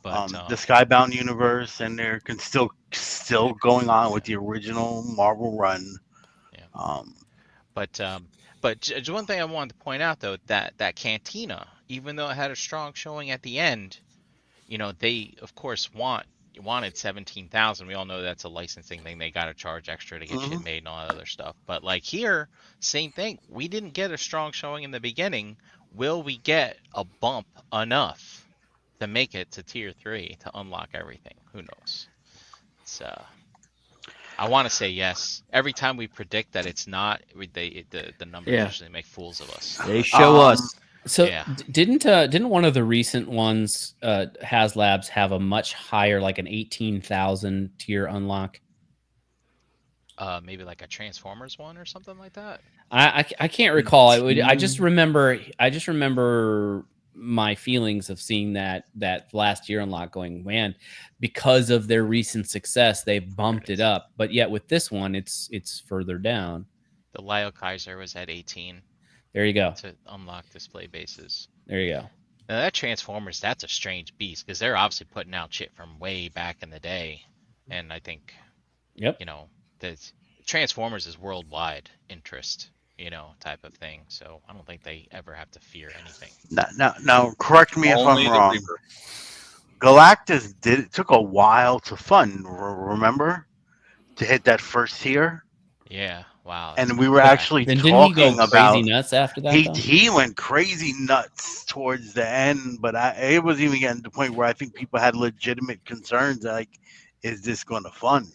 But The Skybound universe, and they're still going on with the original Marvel run. yeah. But just one thing I wanted to point out though, that Cantina, even though it had a strong showing at the end, they of course wanted 17,000. We all know that's a licensing thing. They got to charge extra to get shit made and all that other stuff. But like here, same thing. We didn't get a strong showing in the beginning. Will we get a bump enough to make it to tier 3 to unlock everything? Who knows? It's I want to say yes. Every time we predict that it's not, the numbers usually make fools of us. They show us. So Yeah. didn't one of the recent ones, HasLabs, have a much higher, like an 18,000 tier unlock? Maybe like a Transformers one or something like that. I can't recall. I just remember my feelings of seeing that last year unlock going, man, because of their recent success, they bumped it up. But yet with this one, it's further down. The Lyle Kaiser was at 18. There you go. To unlock display bases. There you go. Now that Transformers, that's a strange beast because they're obviously putting out shit from way back in the day, and I think, the Transformers is worldwide interest, type of thing. So I don't think they ever have to fear anything. Now, correct me if Only I'm the wrong. Reaper. Galactus took a while to fund. Remember, to hit that first tier. Yeah. Wow. And we were actually Then talking didn't he go about crazy nuts after that. he went crazy nuts towards the end, but it was even getting to the point where I think people had legitimate concerns like, is this going to fund?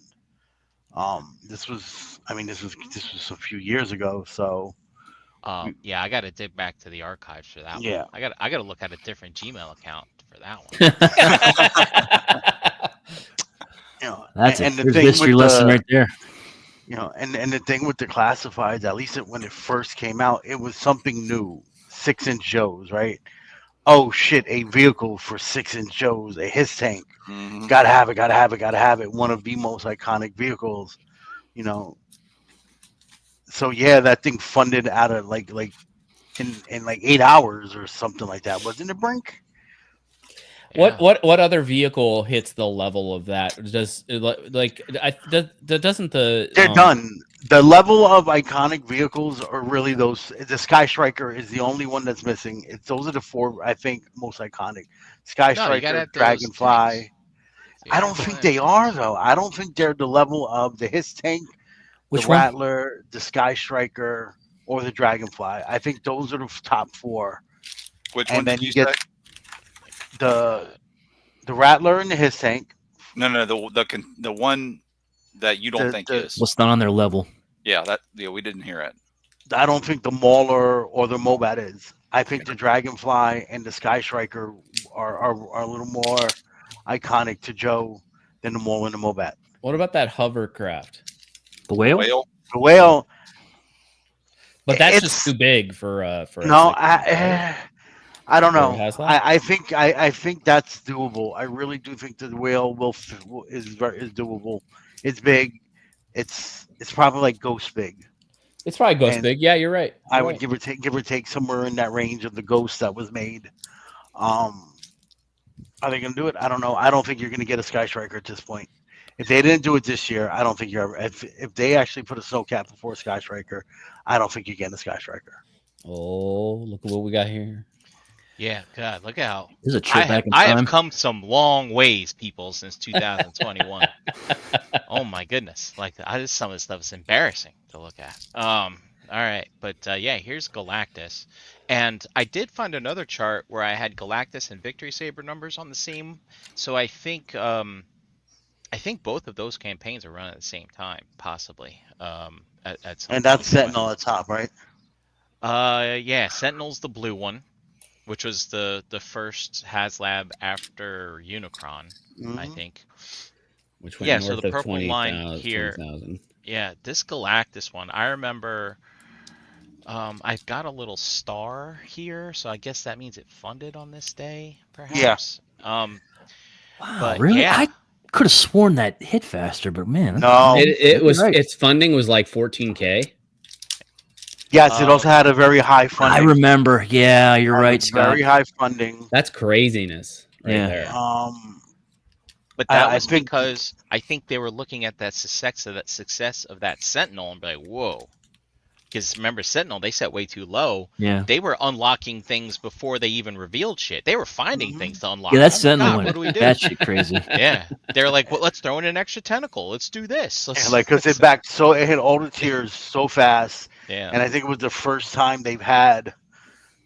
This was a few years ago, so yeah, I got to dig back to the archives for that yeah. one. I got to look at a different Gmail account for that one. That's and a the thing history with lesson right there. And the thing with the classifieds, at least when it first came out, it was something new. 6-inch Joes, right? Oh shit, a vehicle for 6-inch Joes, a his tank. Gotta have it. One of the most iconic vehicles, So yeah, that thing funded out of like in like 8 hours or something like that, wasn't it, Brink? Yeah. What other vehicle hits the level of that? Doesn't the They're done. The level of iconic vehicles are really those. The Sky Striker is the only one that's missing. Those are the 4 I think most iconic. Sky Striker, Dragonfly. I don't think they are though. I don't think they're the level of the His Tank, the Rattler, the Sky Striker, or the Dragonfly. I think those are the top 4. Which one did you get say? The Rattler and the His Tank. No, the one that you don't think is. What's not on their level? Yeah, we didn't hear it. I don't think the Mauler or the Mobat is. I think the Dragonfly and the Sky Striker are a little more iconic to Joe than the Mauler and the Mobat. What about that hovercraft? The whale? Whale. The Whale, But that's it's just too big for a no, 60, right? I don't For a know. Haslab? I think that's doable. I really do think the Whale is doable. It's big. It's probably like Ghost big. It's probably Ghost And big. Yeah, you're right. I You're would right. give or take somewhere in that range of the Ghost that was made. Are they going to do it? I don't know. I don't think you're going to get a Sky Striker at this point. If they didn't do it this year, I don't think you're ever. If they actually put a snow cap before Sky Striker, I don't think you're getting a Sky Striker. Oh, look at what we got here. Yeah, God, look out. This is a trip back in I time. have come some long ways, people, since 2021. Oh my goodness. Like some of this stuff is embarrassing to look at. All right, but yeah, here's Galactus. And I did find another chart where I had Galactus and Victory Saber numbers on the same. So I think both of those campaigns are run at the same time, possibly. At some And that's point. Sentinel at top, right? Yeah, Sentinel's the blue one, which was the first HasLab after Unicron, I think. Which went Yeah, north so the of purple 20, line here. 20,000. Yeah, this Galactus one, I remember. I've got a little star here, so I guess that means it funded on this day, perhaps. Yeah. Wow, but really? yeah. I could have sworn that hit faster, but man, No. It was right. its funding was like 14K. Yes, it also had a very high funding. I remember. Yeah, you're Had right, a Scott. Very high funding. That's craziness right Yeah. there. But that I was think- because I think they were looking at that success of that Sentinel and be like, whoa. Because remember, Sentinel, they set way too low. Yeah. They were unlocking things before they even revealed shit. They were finding things to unlock. Yeah, that's Oh my Sentinel God, one. what do we do? That shit crazy. Yeah, they're like, well, let's throw in an extra tentacle. Let's do this. And like, because it hit all the tiers so fast. Yeah. And I think it was the first time they've had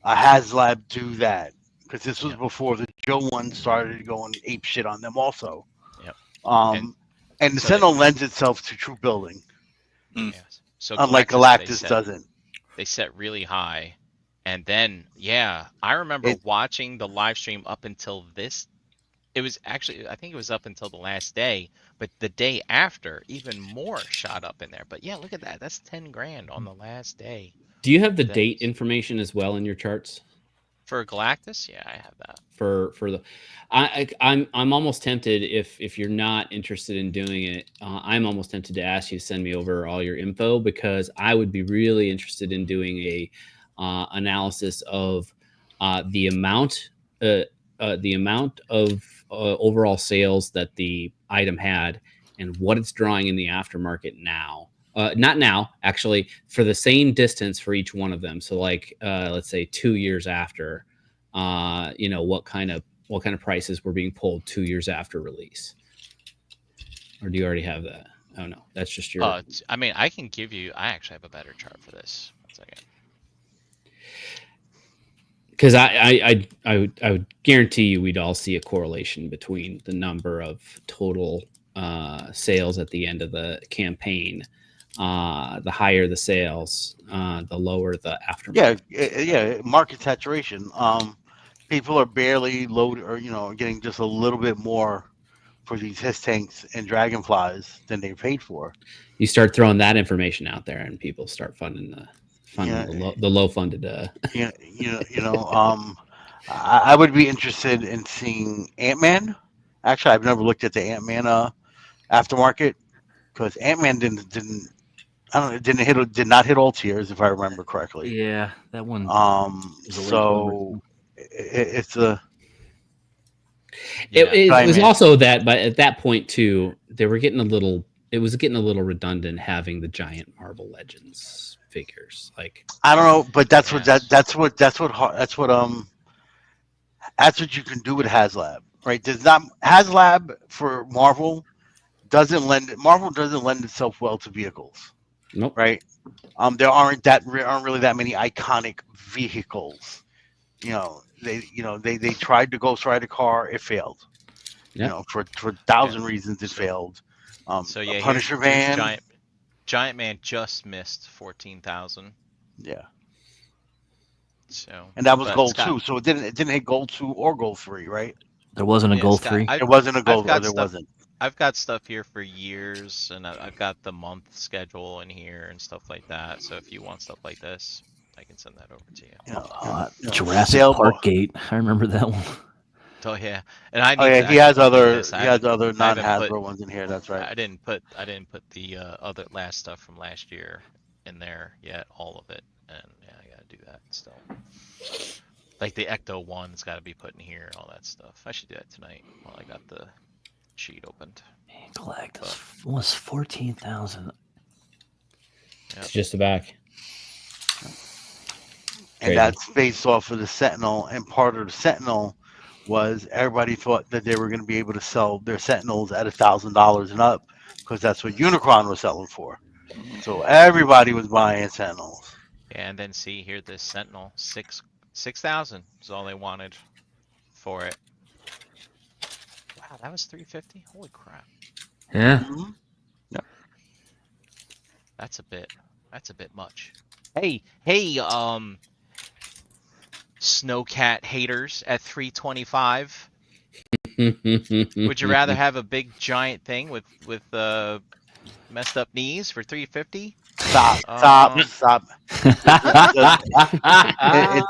a HasLab do that. Because this was before the Joe one started going ape shit on them also. Yep. And the so Sentinel lends itself to troop building. Yes. So Unlike they Galactus set- doesn't. They set really high. And then, yeah, I remember watching the live stream up until this. It was actually, I think it was up until the last day, but the day after, even more shot up in there. But yeah, look at that. That's 10 grand on the last day. Do you have the That's- date information as well in your charts? For Galactus? Yeah, I have that. For the I'm almost tempted, if you're not interested in doing it, I'm almost tempted to ask you to send me over all your info, because I would be really interested in doing a analysis of the amount of overall sales that the item had and what it's drawing in the aftermarket now. Not now, actually, for the same distance for each one of them. So like let's say 2 years after, what kind of prices were being pulled 2 years after release. Or do you already have that? Oh no, that's just your I mean, I can give you, I actually have a better chart for this. 1 second. because I would guarantee you we'd all see a correlation between the number of total sales at the end of the campaign. The higher the sales, the lower the aftermarket. Yeah, market saturation. People are barely loaded, or getting just a little bit more for these Hiss tanks and Dragonflies than they paid for. You start throwing that information out there, and people start funding the low funded. I would be interested in seeing Ant-Man. Actually, I've never looked at the Ant-Man aftermarket, because Ant-Man did not hit all tiers, if I remember correctly. Yeah, that one. So it's a. It was Diamond. also that, but at that point too, they were getting a little. It was getting a little redundant having the giant Marvel Legends figures. Like, I don't know, but that's what Yes. that's what you can do with HasLab, right? There's not HasLab for Marvel doesn't lend itself well to vehicles, nope. right? There aren't really that many iconic vehicles. They tried to Ghost Rider car, it failed. Yep. For 1,000 reasons it failed. So yeah, Punisher here's van. Giant Man just missed 14,000. Yeah, So, and that was but gold Scott, 2, so it didn't hit gold 2 or gold 3, right? There wasn't a yeah, goal Scott, 3. It wasn't a I've gold, or got there stuff. wasn't. I've got stuff here for years, and I've got the month schedule in here and stuff like that. So if you want stuff like this, I can send that over to you. Jurassic Sailboat. Park Gate. I remember that one. Oh yeah, and I Oh need yeah, to he actually has put other this. he has other I haven't put non-Hasbro ones in here. That's right. I didn't put the other last stuff from last year in there yet, all of it, and yeah, I gotta do that still. Like the Ecto one's got to be put in here, all that stuff. I should do that tonight while I got the sheet opened. Galactus was 14,000. It's just the back. And Crazy. that's based off of the Sentinel. And part of the Sentinel was everybody thought that they were going to be able to sell their Sentinels at $1,000 and up, because that's what Unicron was selling for. So everybody was buying Sentinels. Yeah, and then see here, this Sentinel 6,000 is all they wanted for it. Wow, that was 350. Holy crap, Yeah. Mm-hmm. that's a bit much. Hey, Snowcat haters at 325. Would you rather have a big giant thing with messed up knees for 350? Stop. It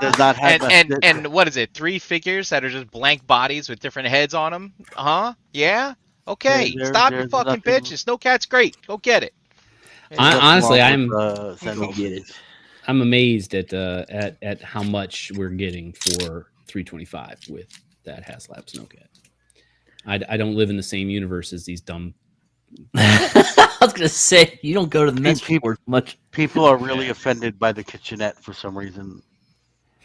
does not have and what is it? 3 figures that are just blank bodies with different heads on them? Huh? Yeah. Okay. Stop your there's fucking nothing- bitches. Snowcat's great. Go get it. Honestly, Sentinels. I'm amazed at how much we're getting for 325 with that HasLab Snowcat. I don't live in the same universe as these dumb. I was gonna say you don't go to the Mets for much. People are really offended by the kitchenette for some reason.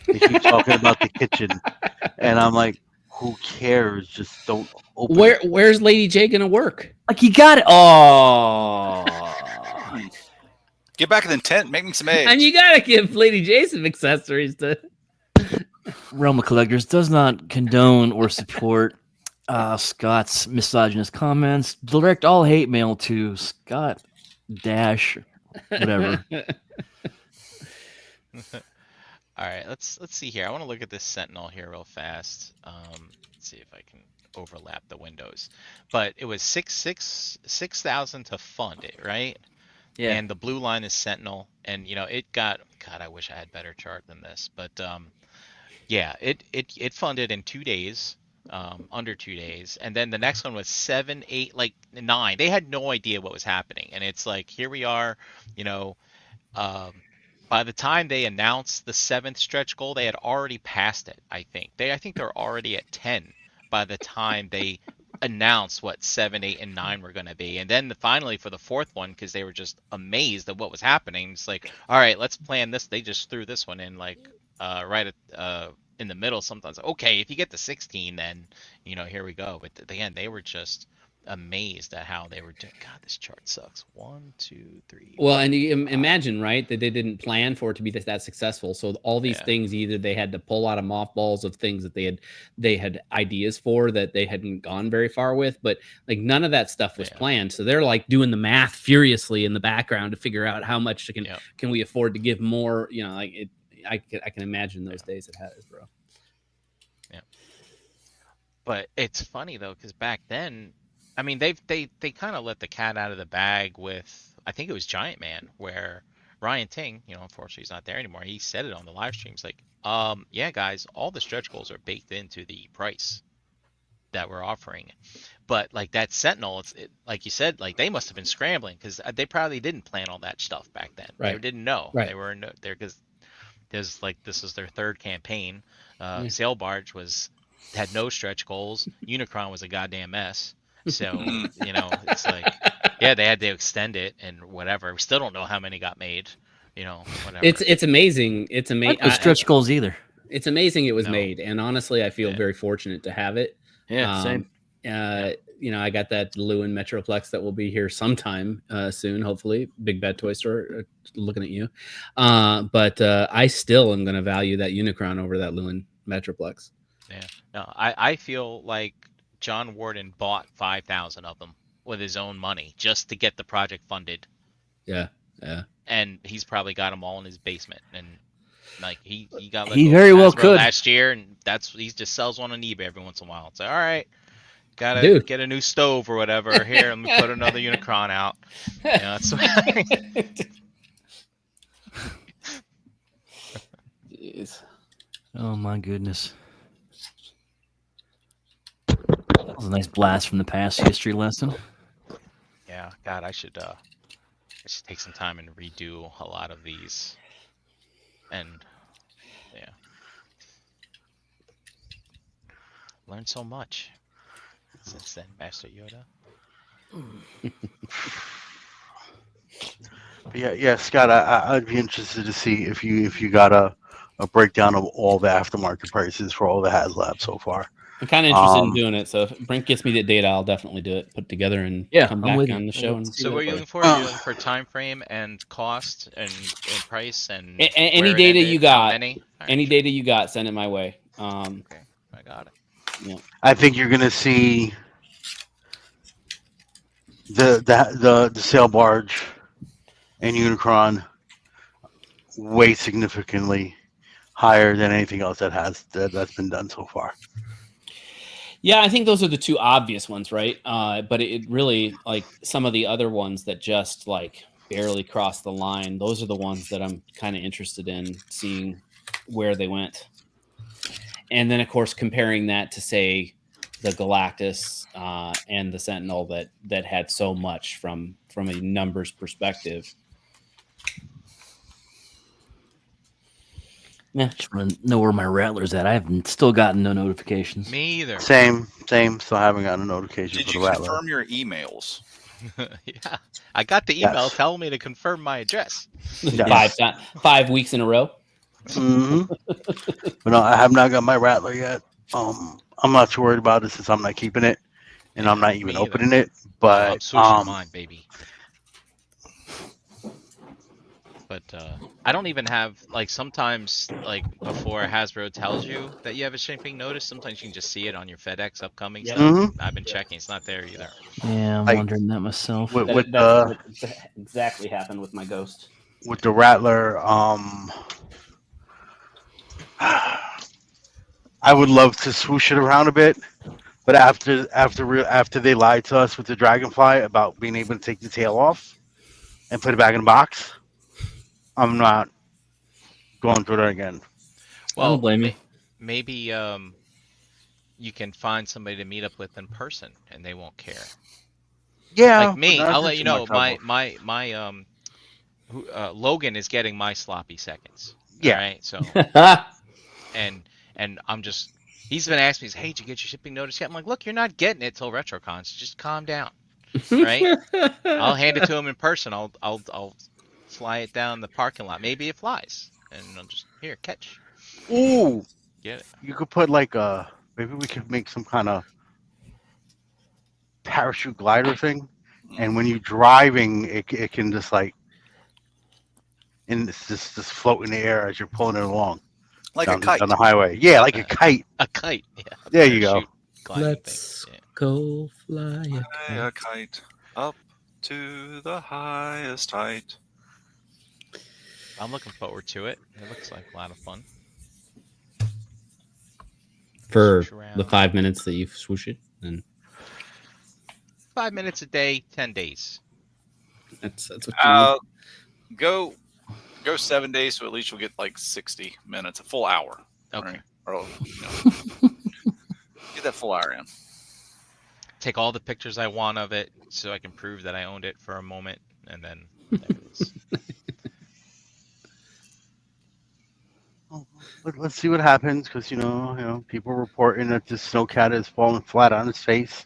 They keep talking about the kitchen, and I'm like, who cares? Just don't open. Where's Lady J gonna work? Like you got it. Oh. Get back in the tent, make me some eggs. And you gotta give Lady J some accessories to. Realm of Collectors does not condone or support Scott's misogynist comments. Direct all hate mail to Scott dash whatever. All right, let's see here. I want to look at this Sentinel here real fast. Let's see if I can overlap the windows. But it was 6,000 to fund it, right? Yeah. And the blue line is Sentinel, and it got. God, I wish I had better chart than this, but yeah, it funded in 2 days, under 2 days, and then the next one was 7, 8, like 9. They had no idea what was happening, and it's like here we are, by the time they announced the 7th stretch goal, they had already passed it. I think they're already at 10 by the time they announced what 7, 8, and 9 were going to be. And then finally for the 4th one, because they were just amazed at what was happening, it's like, all right, let's plan this. They just threw this one in like right at in the middle. Sometimes, okay, if you get to 16, then here we go. But again, they were just amazed at how they were doing. God, this chart sucks. 1, 2, 3. Well, and you imagine, right, that they didn't plan for it to be that successful. So all these things, either they had to pull out of mothballs of things that they had ideas for that they hadn't gone very far with, but like none of that stuff was planned. So they're like doing the math furiously in the background to figure out how much can we afford to give more. Like it. I can imagine those days at Hasbro. Yeah. But it's funny though, because back then, I mean, they kind of let the cat out of the bag with, I think it was Giant Man, where Ryan Ting, unfortunately he's not there anymore. He said it on the live streams, like, yeah, guys, all the stretch goals are baked into the price that we're offering. But like that Sentinel, like you said, like they must have been scrambling because they probably didn't plan all that stuff back then. Right. They didn't know. Right. They were there because there's like this is their 3rd campaign. Sail Barge had no stretch goals. Unicron was a goddamn mess. So, it's like, yeah, they had to extend it and whatever. We still don't know how many got made, whatever. It's amazing. It's amazing. No stretch goals either. It's amazing it was made. And honestly, I feel very fortunate to have it. Yeah, same. I got that Lewin Metroplex that will be here sometime soon, hopefully. Big Bad Toy Store looking at you. But I still am going to value that Unicron over that Lewin Metroplex. Yeah. No, I feel like John Warden bought 5,000 of them with his own money just to get the project funded. Yeah. And he's probably got them all in his basement. And like he got He go very from well Hasbro could. last year, and he just sells one on eBay every once in a while. It's like, all right, gotta Dude. get a new stove or whatever. Here, let me put another Unicron out. You know, it's Jeez. Oh my goodness. That was a nice blast from the past history lesson. yeah. God, I should take some time and redo a lot of these. And yeah, learned so much since then, Master Yoda. Yeah, Scott. I'd be interested to see if you got a breakdown of all the aftermarket prices for all the HasLab so far. I'm kind of interested in doing it. So if Brink gets me the data, I'll definitely do it, put it together, and Yeah, come I'm back with you. on the show. And So what are you looking for? Uh, You're looking for time frame and cost and price and any where it data ended, you how got, many? All right, any sure. data you got, send it my way. Okay, I got it. I think you're gonna see the sail barge and Unicron way significantly higher than anything else that's been done so far. Yeah, I think those are the two obvious ones, right? But it really, like, some of the other ones that just like barely crossed the line. Those are the ones that I'm kind of interested in seeing where they went. And then, of course, comparing that to, say, the Galactus and the Sentinel that had so much from a numbers perspective. Yeah. Just want to know where my Rattler's at. I haven't still gotten no notifications. Me either. Same. Still haven't gotten a notification Did for you the Rattler. confirm your emails? Yeah, I got the email Yes. telling me to confirm my address. Yes. 5 weeks in a row. hmm But no, I have not got my Rattler yet. I'm not too worried about it since I'm not keeping it, and I'm not even me either. opening it. I'm But switching mine, baby. But I don't even have, like, sometimes, like, before Hasbro tells you that you have a shipping notice, sometimes you can just see it on your FedEx upcoming Yeah. stuff. Mhm. I've been checking; it's not there either. Yeah, I'm Like, wondering that myself. with That's what exactly happened with my Ghost. the Rattler, I would love to swoosh it around a bit, but after they lied to us with the Dragonfly about being able to take the tail off and put it back in the box, I'm not going through that again. I don't blame you. Maybe you can find somebody to meet up with in person, and they won't care. Yeah, Like me, but not I'll for let you too know. much My Logan is getting my sloppy seconds. Yeah. All right. So and I'm just, he's been asking me, hey, did you get your shipping notice yet? I'm like, look, you're not getting it till RetroCon, so just calm down. Right? I'll hand it to him in person. I'll fly it down the parking lot. Maybe it flies, and I'll just, here, catch. Ooh, Get it. you could put like maybe we could make some kind of parachute glider thing, and when you're driving, it can just like, and it's just float in the air as you're pulling it along. Like down, a kite. down the highway. Yeah, like a kite. A kite. Yeah. There you go. Let's go fly a Fly a kite up to the highest height. I'm looking forward to it. It looks like a lot of fun. For Swoosh around. the 5 minutes that you swoosh it, and 5 minutes a day, 10 days. that's what you need. Go 7 days, so at least you'll get like 60 minutes, a full hour. Okay. Right? Or, get that full hour in. Take all the pictures I want of it so I can prove that I owned it for a moment, and then there it is. Let's see what happens, because you know people reporting that this snowcat is falling flat on its face.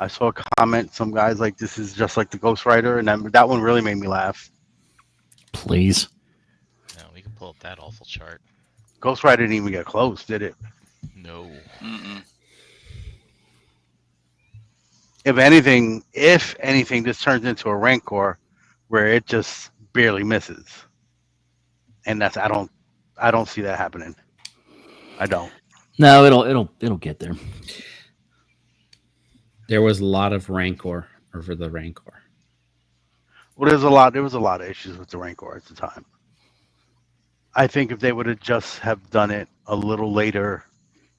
I saw a comment, some guys like, this is just like the Ghost Rider, and that one really made me laugh. Please. No, we can pull up that awful chart. Ghost Rider didn't even get close, did it? No. Mm-mm. If anything, this turns into a Rancor where it just barely misses, and that's I don't see that happening. I don't. No, it'll get there. There was a lot of rancor over the rancor. Well, there was a lot of issues with the Rancor at the time. I think if they would have just have done it a little later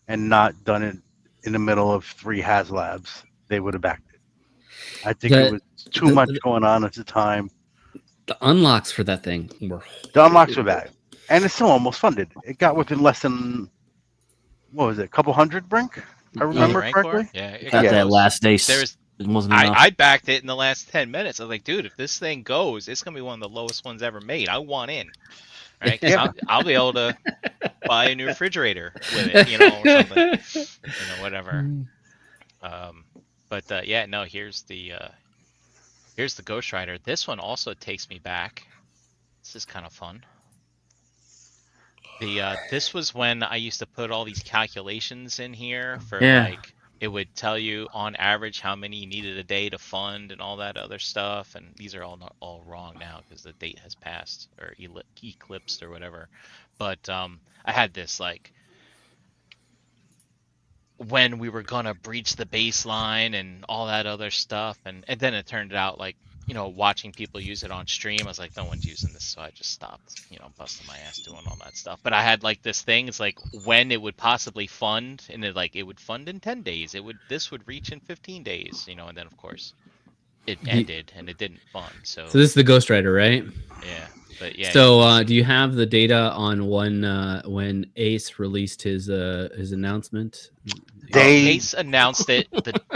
and not done it in the middle of 3 HasLabs, they would have backed it. I think it was too much going on at the time. The unlocks for that thing were The unlocks were bad, and it's still almost funded. It got within less than what was it, a couple hundred, Brink? If I remember Rancor? correctly. Yeah, it Got got that close. last day. There's It wasn't enough. I backed it in the last 10 minutes. I was like, dude, if this thing goes, it's gonna be one of the lowest ones ever made. I want in, right? 'Cause Yeah. I'll be able to buy a new refrigerator with it, you know, or something, you know, whatever. But yeah, no. Here's the Ghost Rider. This one also takes me back. This is kind of fun. This was when I used to put all these calculations in here for like it would tell you on average how many you needed a day to fund and all that other stuff. And these are all wrong now because the date has passed or eclipsed or whatever. But I had this like when we were gonna breach the baseline and all that other stuff, and then it turned out like, you know, watching people use it on stream, I was like, no one's using this, so I just stopped, you know, busting my ass doing all that stuff. But I had like this thing, it's like when it would possibly fund, and it would fund in 10 days, this would reach in 15 days, you know, and then of course it ended and it didn't fund. So this is the Ghost Rider, right? yeah. But yeah. So do you have the data on when Ace released his announcement? Ace announced it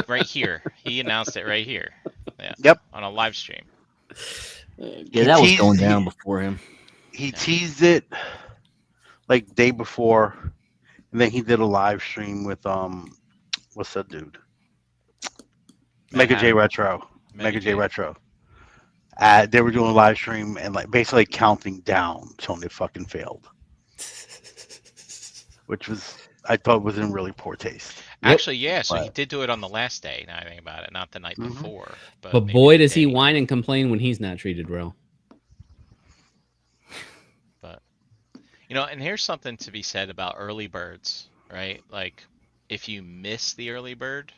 right here. He announced it right here. Yeah. Yep. On a live stream. Yeah, that was going down before him. He teased it like day before, and then he did a live stream with what's that dude? Mega J Retro. Mega J Retro. They were doing a live stream and like basically counting down till they fucking failed, which was I thought was in really poor taste. Actually, yeah. So he did do it on the last day. Now I think about it, not the night before. But boy, does he whine and complain when he's not treated well. But you know, and here's something to be said about early birds, right? Like if you miss the early bird.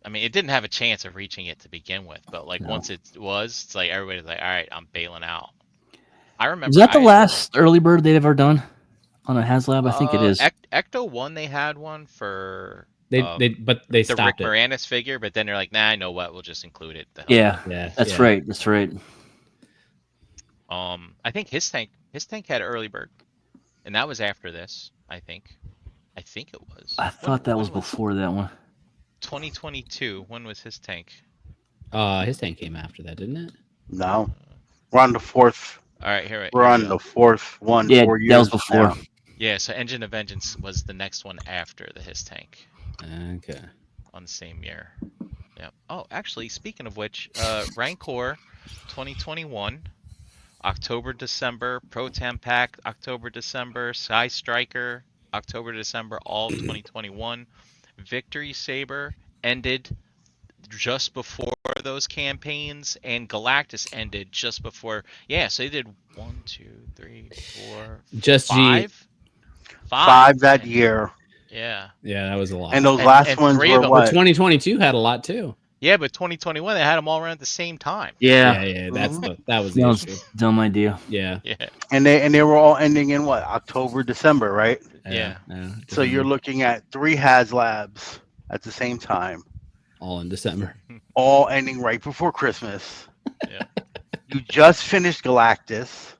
I mean, it didn't have a chance of reaching it to begin with, but like once it was, it's like everybody's like, "All right, I'm bailing out." I remember. Is that the last early bird they've ever done on a HasLab? I think it is. Ecto 1, they had one for they the Rick stopped it. Moranis figure, but then they're like, "Nah, I know what? We'll just include it." Yeah, that's right. That's right. I think his tank had early bird, and that was after this. I think it was. I thought that was before that one. 2022. When was his tank? His tank came after that, didn't it? No, we're on the fourth. All right, here. We're on the fourth one. Yeah, 4 years that was before. now. Yeah, so Engine of Vengeance was the next one after the his tank. Okay. On the same year. Yeah. Oh, actually, speaking of which, Rancor 2021, October, December, Pro-Tem Pack, October, December, Sky Striker, October, December, all 2021. Victory Saber ended just before those campaigns, and Galactus ended just before. Yeah, so they did 1, 2, 3, 4, just five. Five that year. Yeah. Yeah, that was a lot. And those last ones were what? 2022 had a lot too. Yeah, but 2021 they had them all around at the same time. Yeah. That was the issue. Dumb idea. Yeah. And they were all ending in what? October, December, right? Yeah. So you're looking at 3 HasLabs at the same time, all in December, all ending right before Christmas. Yeah. You just finished Galactus.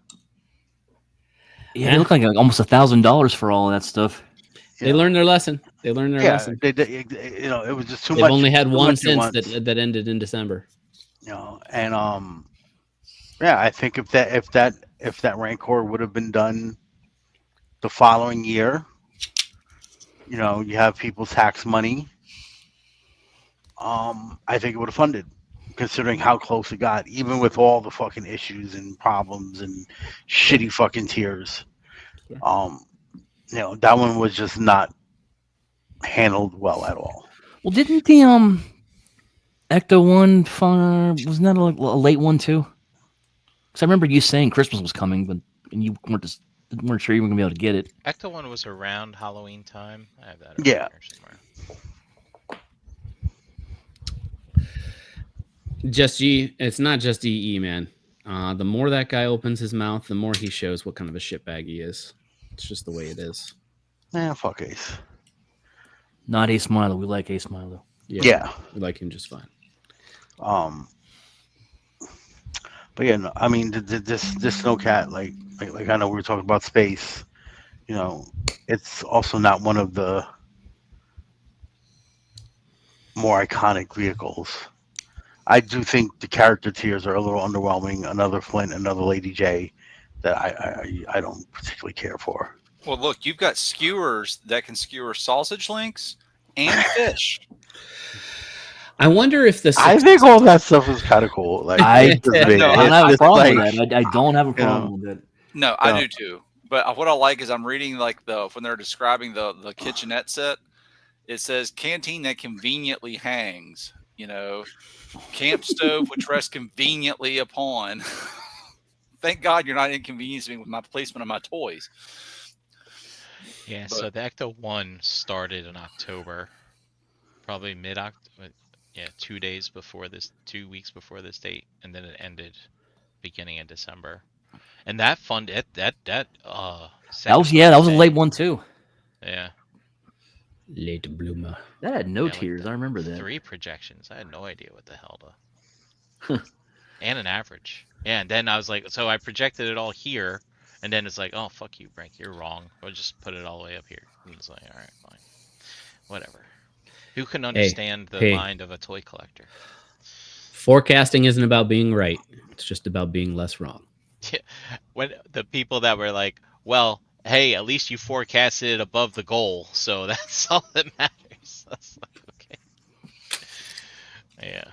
Yeah, it looked like almost $1,000 for all of that stuff. They learned their lesson. They learned their lesson. It was just too They've much. They've only had one since that ended in December. And yeah, I think if that Rancor would have been done the following year, you have people's tax money. I think it would have funded, considering how close it got, even with all the fucking issues and problems and shitty fucking tiers. That one was just not handled well at all. Well, didn't the Ecto one wasn't that a late one too? Because I remember you saying Christmas was coming, and you weren't sure you were gonna be able to get it. Ecto one was around Halloween time. I have that. Yeah. Somewhere. Just G. It's not just EE, man. The more that guy opens his mouth, the more he shows what kind of a shitbag he is. It's just the way it is. Fuck Ace. Not Ace Milo. We like Ace Milo. Yeah. We like him just fine. But yeah, no, I mean, this Snowcat, like I know we were talking about space. It's also not one of the more iconic vehicles. I do think the character tiers are a little underwhelming. Another Flint, another Lady J, that I don't particularly care for. Well, look, you've got skewers that can skewer sausage links and fish. I wonder if the I think all that stuff is kind of cool. Like I don't have a it's problem like, with that. I don't have a problem with it. No, I do too. But what I like is I'm reading like when they're describing the kitchenette set, it says canteen that conveniently hangs. Camp stove which rests conveniently upon. Thank God you're not inconveniencing me with my placement of my toys. Yeah, so the Ecto 1 started in October, probably mid-October. Yeah, 2 weeks before this date, and then it ended beginning of December. And that that was a late one too. Yeah. Late bloomer. That had no like tears. I remember that. 3 projections. I had no idea what the hell and an average. Yeah, and then I was like, so I projected it all here, and then it's like, oh fuck you, Brink, you're wrong. I'll just put it all the way up here. And it's like, all right, fine, whatever. Who can understand the mind of a toy collector? Forecasting isn't about being right. It's just about being less wrong. Yeah. When the people that were like, well, hey, at least you forecasted it above the goal, so that's all that matters. That's like, okay. Yeah.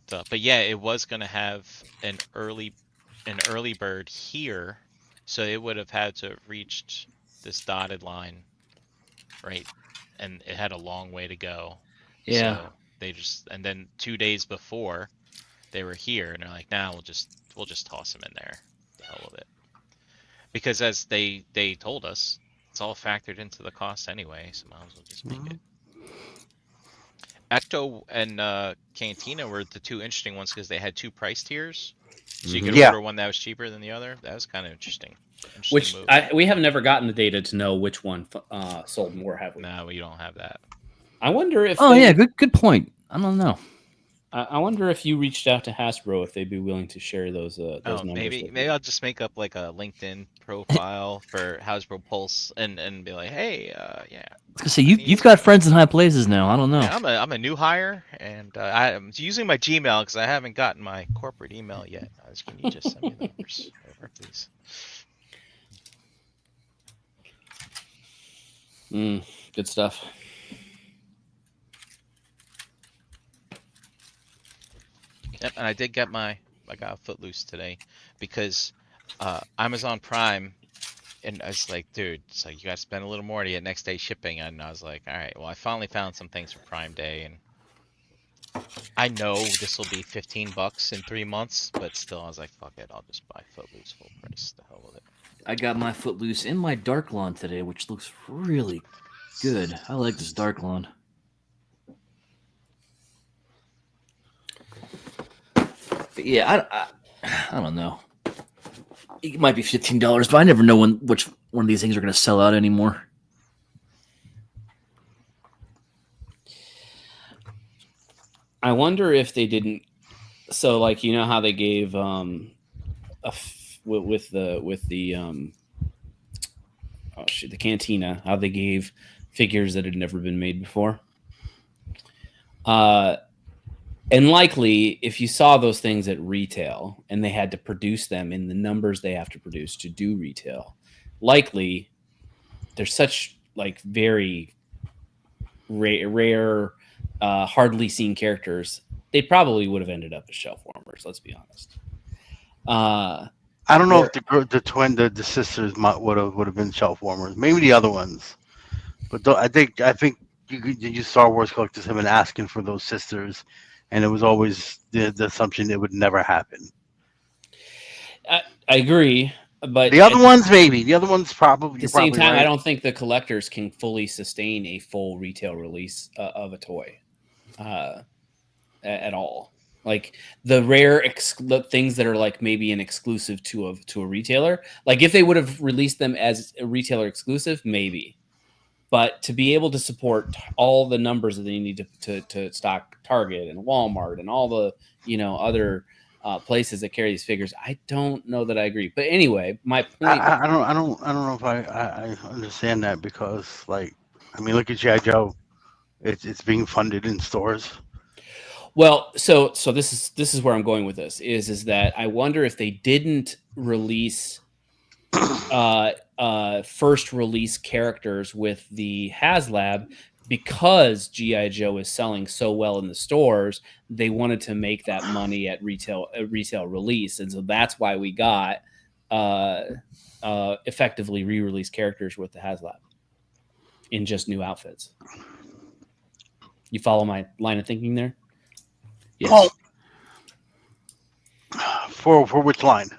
But yeah, it was gonna have an early bird here, so it would have had to have reached this dotted line, right? And it had a long way to go. Yeah. So they and then 2 days before they were here, and they're like, nah, we'll just toss them in there. The hell with it. Because as they told us, it's all factored into the cost anyway, so might as well just make it. Ecto and Cantina were the two interesting ones because they had 2 price tiers. So you could order one that was cheaper than the other. That was kind of interesting. Which we have never gotten the data to know which one sold more, have we? No, we don't have that. I wonder if. Oh yeah, good point. I don't know. I wonder if you reached out to Hasbro if they'd be willing to share those numbers. Maybe I'll just make up like a LinkedIn profile for Hasbro Pulse and be like, hey, yeah. I was gonna say you've got friends in high places now. I don't know. Yeah, I'm a new hire, and I'm using my Gmail because I haven't gotten my corporate email yet. Can you just send me the numbers over, please? Good stuff. Yep, and I did get I got a Footloose today because Amazon Prime, and I was like, dude, it's like you got to spend a little more to get next day shipping, and I was like, all right, well, I finally found some things for Prime Day, and I know this will be $15 in 3 months, but still, I was like, fuck it, I'll just buy Footloose full price. The hell with it. I got my Footloose in my Dark Lawn today, which looks really good. I like this Dark Lawn. But yeah, I don't know. It might be $15, but I never know which one of these things are going to sell out anymore. I wonder if they didn't. So, like, you know how they gave with the Cantina, how they gave figures that had never been made before. And likely, if you saw those things at retail and they had to produce them in the numbers they have to produce to do retail, likely there's such like very rare, hardly seen characters. They probably would have ended up as shelf warmers. Let's be honest. I don't know if the sisters would have been shelf warmers. Maybe the other ones, but I think you Star Wars collectors have been asking for those sisters. And it was always the assumption it would never happen. I agree, but the other ones maybe. The other ones probably. At the same time, right. I don't think the collectors can fully sustain a full retail release of a toy at all. Like the rare the things that are like maybe an exclusive to a retailer. Like if they would have released them as a retailer exclusive, maybe. But to be able to support all the numbers that they need to stock Target and Walmart and all the other places that carry these figures, I don't know that I agree. But anyway, my point. I don't know if I understand that because like I mean look at GI Joe, it's being funded in stores. Well, so this is where I'm going with this is that I wonder if they didn't release first release characters with the HasLab because GI Joe is selling so well in the stores. They wanted to make that money at retail release, and so that's why we got uh, effectively re-release characters with the HasLab in just new outfits. You follow my line of thinking there? Yes. Well, for which line?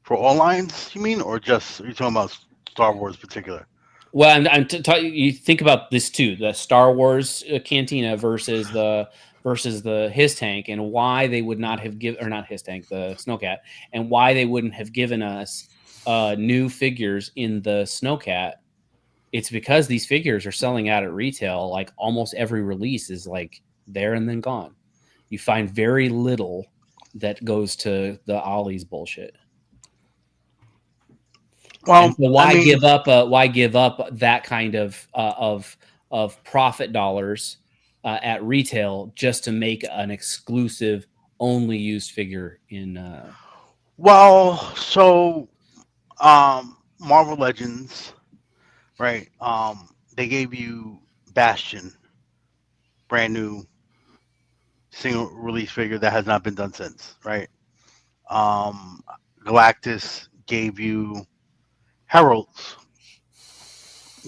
For all lines, you mean, or just are you talking about Star Wars particular? Well, you think about this too: the Star Wars Cantina versus the his tank, and why they would not have given, or not his tank, the Snowcat, and why they wouldn't have given us new figures in the Snowcat. It's because these figures are selling out at retail. Like almost every release is like there and then gone. You find very little that goes to the Ollie's bullshit. Well, And so I why mean, give up? Why give up that kind of profit dollars at retail just to make an exclusive, only used figure in? well, so Marvel Legends, right? They gave you Bastion, brand new single release figure that has not been done since, right? Um, Galactus gave you Heralds,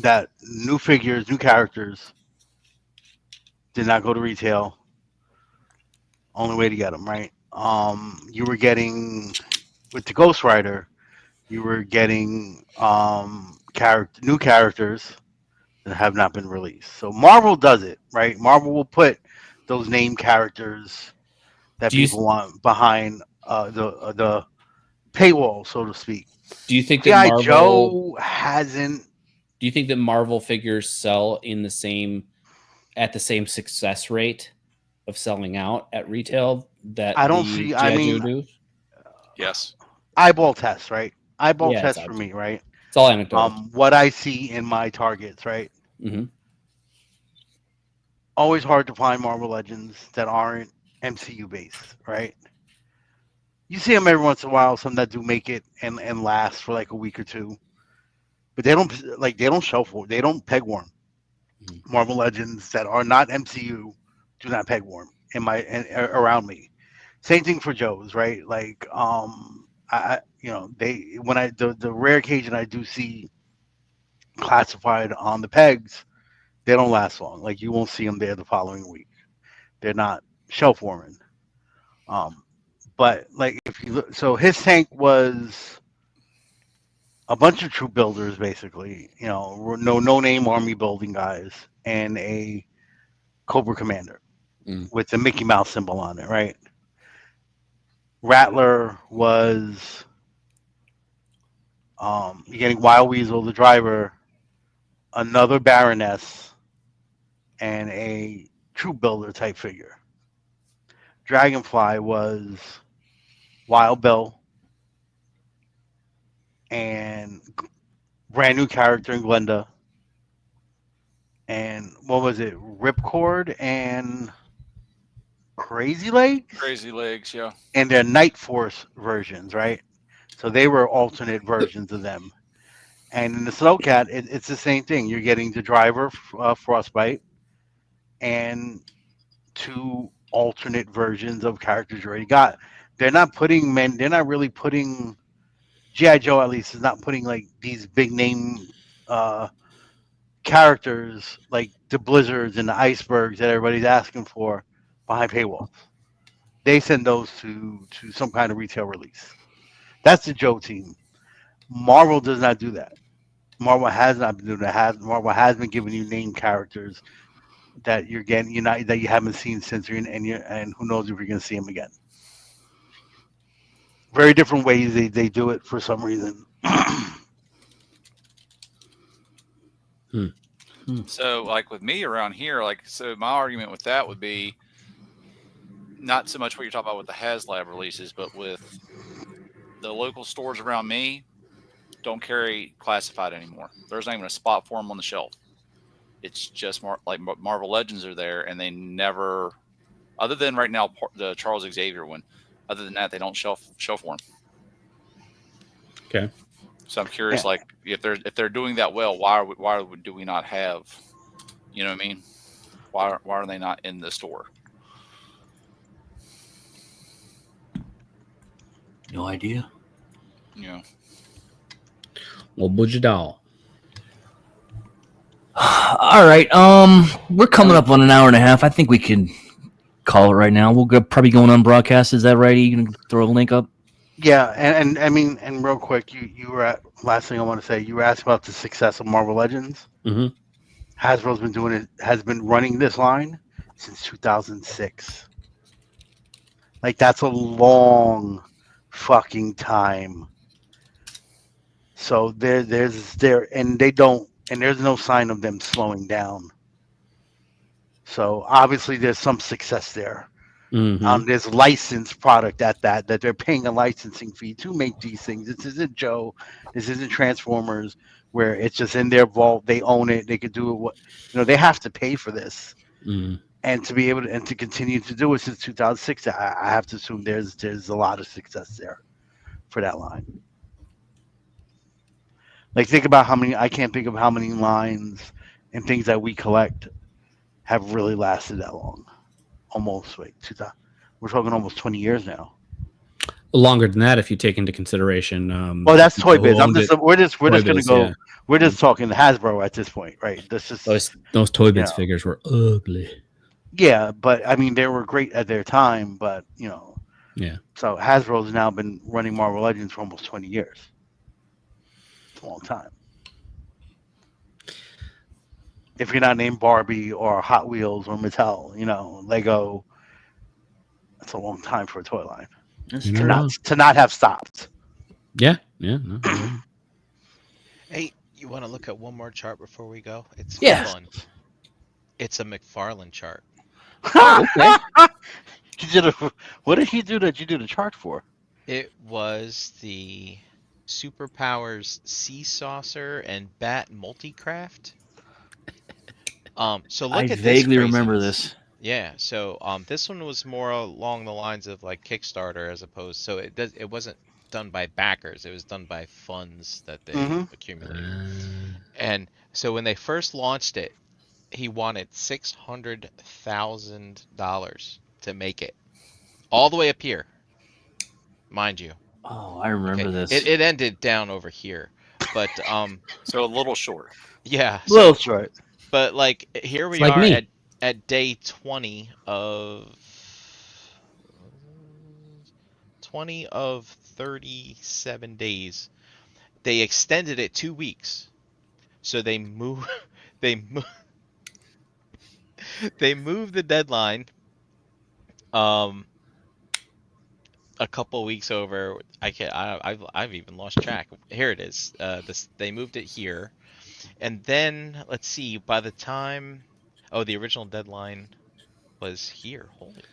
that new figures, new characters, did not go to retail. Only way to get them, right? You were getting with the Ghost Rider, you were getting new characters that have not been released. So Marvel does it, right? Marvel will put those name characters that Do you people want behind the paywall, so to speak. do you think that GI Marvel Joe hasn't. do you think that Marvel figures sell in the same success rate of selling out at retail I that don't the see. I GI Joe mean, do? Yes. eyeball test, right? Eyeball Yeah, test for me, right? it's all anecdotal. What I see in my targets, right? Hmm. Always hard to find Marvel Legends that aren't MCU based, right? You see them every once in a while, some that do make it and last for like a week or two, but they don't shelf warm, they don't peg warm. Mhm. Marvel Legends that are not MCU do not peg warm around me. Same thing for Joe's, right? Like they when I the rare occasion I do see classified on the pegs, they don't last long. Like you won't see them there the following week. They're not shelf warming. Um, but like if you look, so his tank was a bunch of troop builders, basically. You know, no name army building guys, and a Cobra Commander Mm. with the Mickey Mouse symbol on it, right? Rattler was you're getting Wild Weasel, the driver, another Baroness, and a troop builder type figure. Dragonfly was Wild Bill and brand new character in Glenda. And what was it? Ripcord and Crazy Legs? Crazy legs. Yeah. And they're Night Force versions, right? So they were alternate versions of them. And in the Snowcat, it's the same thing. You're getting the driver, Frostbite, and two alternate versions of characters you already got. They're not really putting GI Joe at least is not putting like these big name uh, characters like the Blizzards and the Icebergs that everybody's asking for behind paywalls. They send those to some kind of retail release. That's the Joe team. Marvel does not do that. Marvel has not been doing that. Marvel has been giving you name characters that you're getting, that you haven't seen since, and who knows if you're going to see them again. Very different ways they do it for some reason. So, like with me around here, so my argument with that would be not so much what you're talking about with the HasLab releases, but with the local stores around me don't carry classified anymore. There's not even a spot for them on the shelf. It's just more like Marvel Legends are there, and they never, other than right now the Charles Xavier one. Other than that, they don't shelf for them. Okay. So I'm curious, like if they're doing that well, why do we not have? You know what I mean? Why are they not in the store? No idea. Yeah. Well, Bujadal. All right. We're coming up on an hour and a half. I think we can call it right now. We'll probably going on broadcast. Is that right? Are you gonna throw a link up? Yeah, and I mean, and real quick, you were at, last thing I want to say, you were asking about the success of Marvel Legends. Mm-hmm. Has been running this line since 2006. Like, that's a long fucking time. So there's no sign of them slowing down. So obviously there's some success there. Mm-hmm. There's licensed product at that they're paying a licensing fee to make these things. This isn't Joe. This isn't Transformers, where it's just in their vault. They own it. They could do it. They have to pay for this, and to be able to to continue to do it since 2006. I have to assume there's a lot of success there for that line. Like, think about I can't think of how many lines and things that we collect have really lasted that long. Almost, wait, 2000. We're talking almost 20 years now. Longer than that, if you take into consideration. That's Toy Biz. We're just Toy gonna Biz, go. yeah. We're just talking Hasbro at this point, right? This is those Toy Biz figures were ugly. Yeah, but I mean, they were great at their time. But Yeah. So Hasbro's now been running Marvel Legends for almost 20 years. It's a long time. If you're not named Barbie or Hot Wheels or Mattel, Lego, that's a long time for a toy line. To not have stopped. Yeah. No. Hey, you want to look at one more chart before we go? It's fun. It's a McFarlane chart. Okay. What did he do that you did a chart for? It was the Superpowers Sea Saucer and Bat Multicraft. So look I at this vaguely remember craziness. this. Yeah, so this one was more along the lines of like Kickstarter as opposed. So it wasn't done by backers. It was done by funds that they accumulated. And so when they first launched it, he wanted $600,000 to make it, all the way up here, mind you. Oh, I remember this. It ended down over here, but So a little short. yeah, A little short. But like here we like are me. at day 20 of 37 days. They extended it 2 weeks, so they moved the deadline a couple weeks over. I've even lost track. Here it is. They moved it here, and then let's see. By the time, the original deadline was here. Holy, it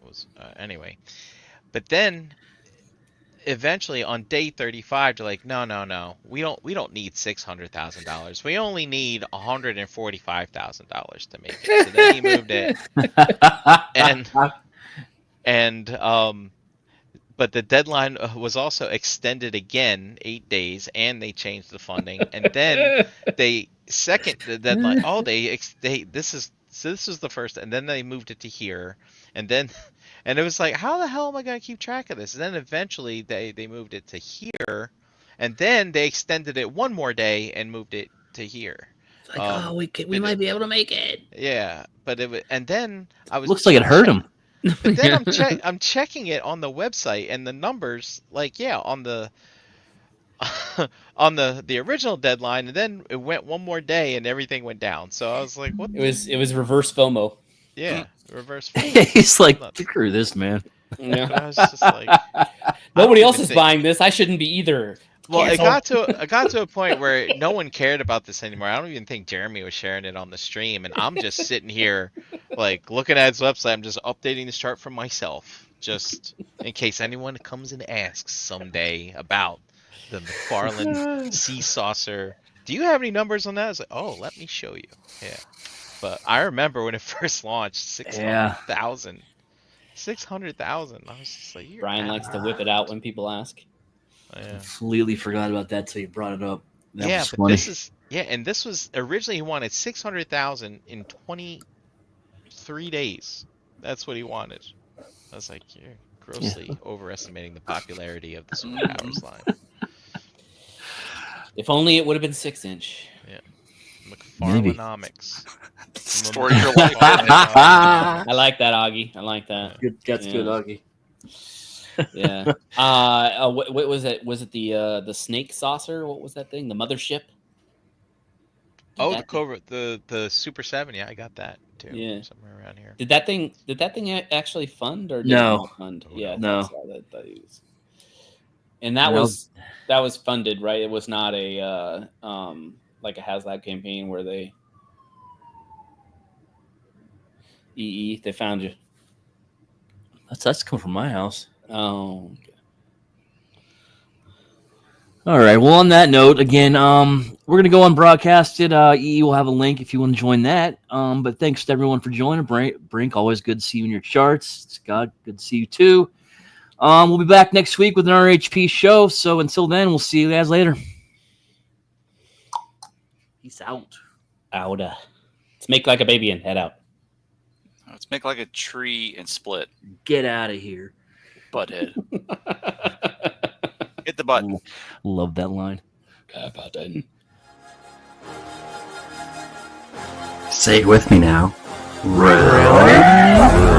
was anyway. But then eventually on day 35, they're like, no, we don't need $600,000. We only need $145,000 to make it. So then he moved it, but the deadline was also extended again 8 days, and they changed the funding, and then they second the deadline. This is the first, and then they moved it to here, and then. And it was like, how the hell am I going to keep track of this? And then eventually they moved it to here, and then they extended it one more day and moved it to here. It's like, we might be able to make it. Yeah, but and then I was. Looks like it hurt him. But then I'm checking it on the website, and the numbers, like, on the on the original deadline, and then it went one more day and everything went down. So I was like, what? It was reverse FOMO. Yeah, reverse. He's like, Nuts. screw this, man. Yeah. But I was just like, Nobody don't else even is think- buying this. I shouldn't be either. Well, it Cancel. got to a point where no one cared about this anymore. I don't even think Jeremy was sharing it on the stream, and I'm just sitting here, like looking at his website. I'm just updating this chart for myself, just in case anyone comes and asks someday about the McFarlane Sea Saucer. Do you have any numbers on that? I was like, oh, let me show you. Yeah, but I remember when it first launched, 600,000. 600,000. I was just like, Brian likes to whip it out when people ask. Yeah. Completely forgot about that till you brought it up. That Yeah, was but funny. and this was originally he wanted 600,000 in 23 days. That's what he wanted. I was like, you're grossly overestimating the popularity of the Superpowers line. If only it would have been 6-inch. McFarlaneomics. Story of your life. I like that, Augie. I like that. Good, that's good, Augie. Yeah. What was it? Was it the snake saucer? What was that thing? The mothership? Oh, That the Cobra, the Super 7. Yeah, I got that too. Yeah. Somewhere around here. Did that thing actually fund or did No. it not fund? Yeah, No. I thought that it was. And that was funded, right? It was not a like a HasLab campaign where they they found you. That's coming from my house. Oh, okay. All right. Well, on that note, again, we're gonna go unbroadcasted. EE will have a link if you want to join that. But thanks to everyone for joining. Brink, always good to see you in your charts. Scott, good to see you too. We'll be back next week with an RHP show. So until then, we'll see you guys later. Peace out. Outa. Let's make like a baby and head out. Let's make like a tree and split. Get out of here. Butthead. Hit the button. Love that line. Say it with me now. Really?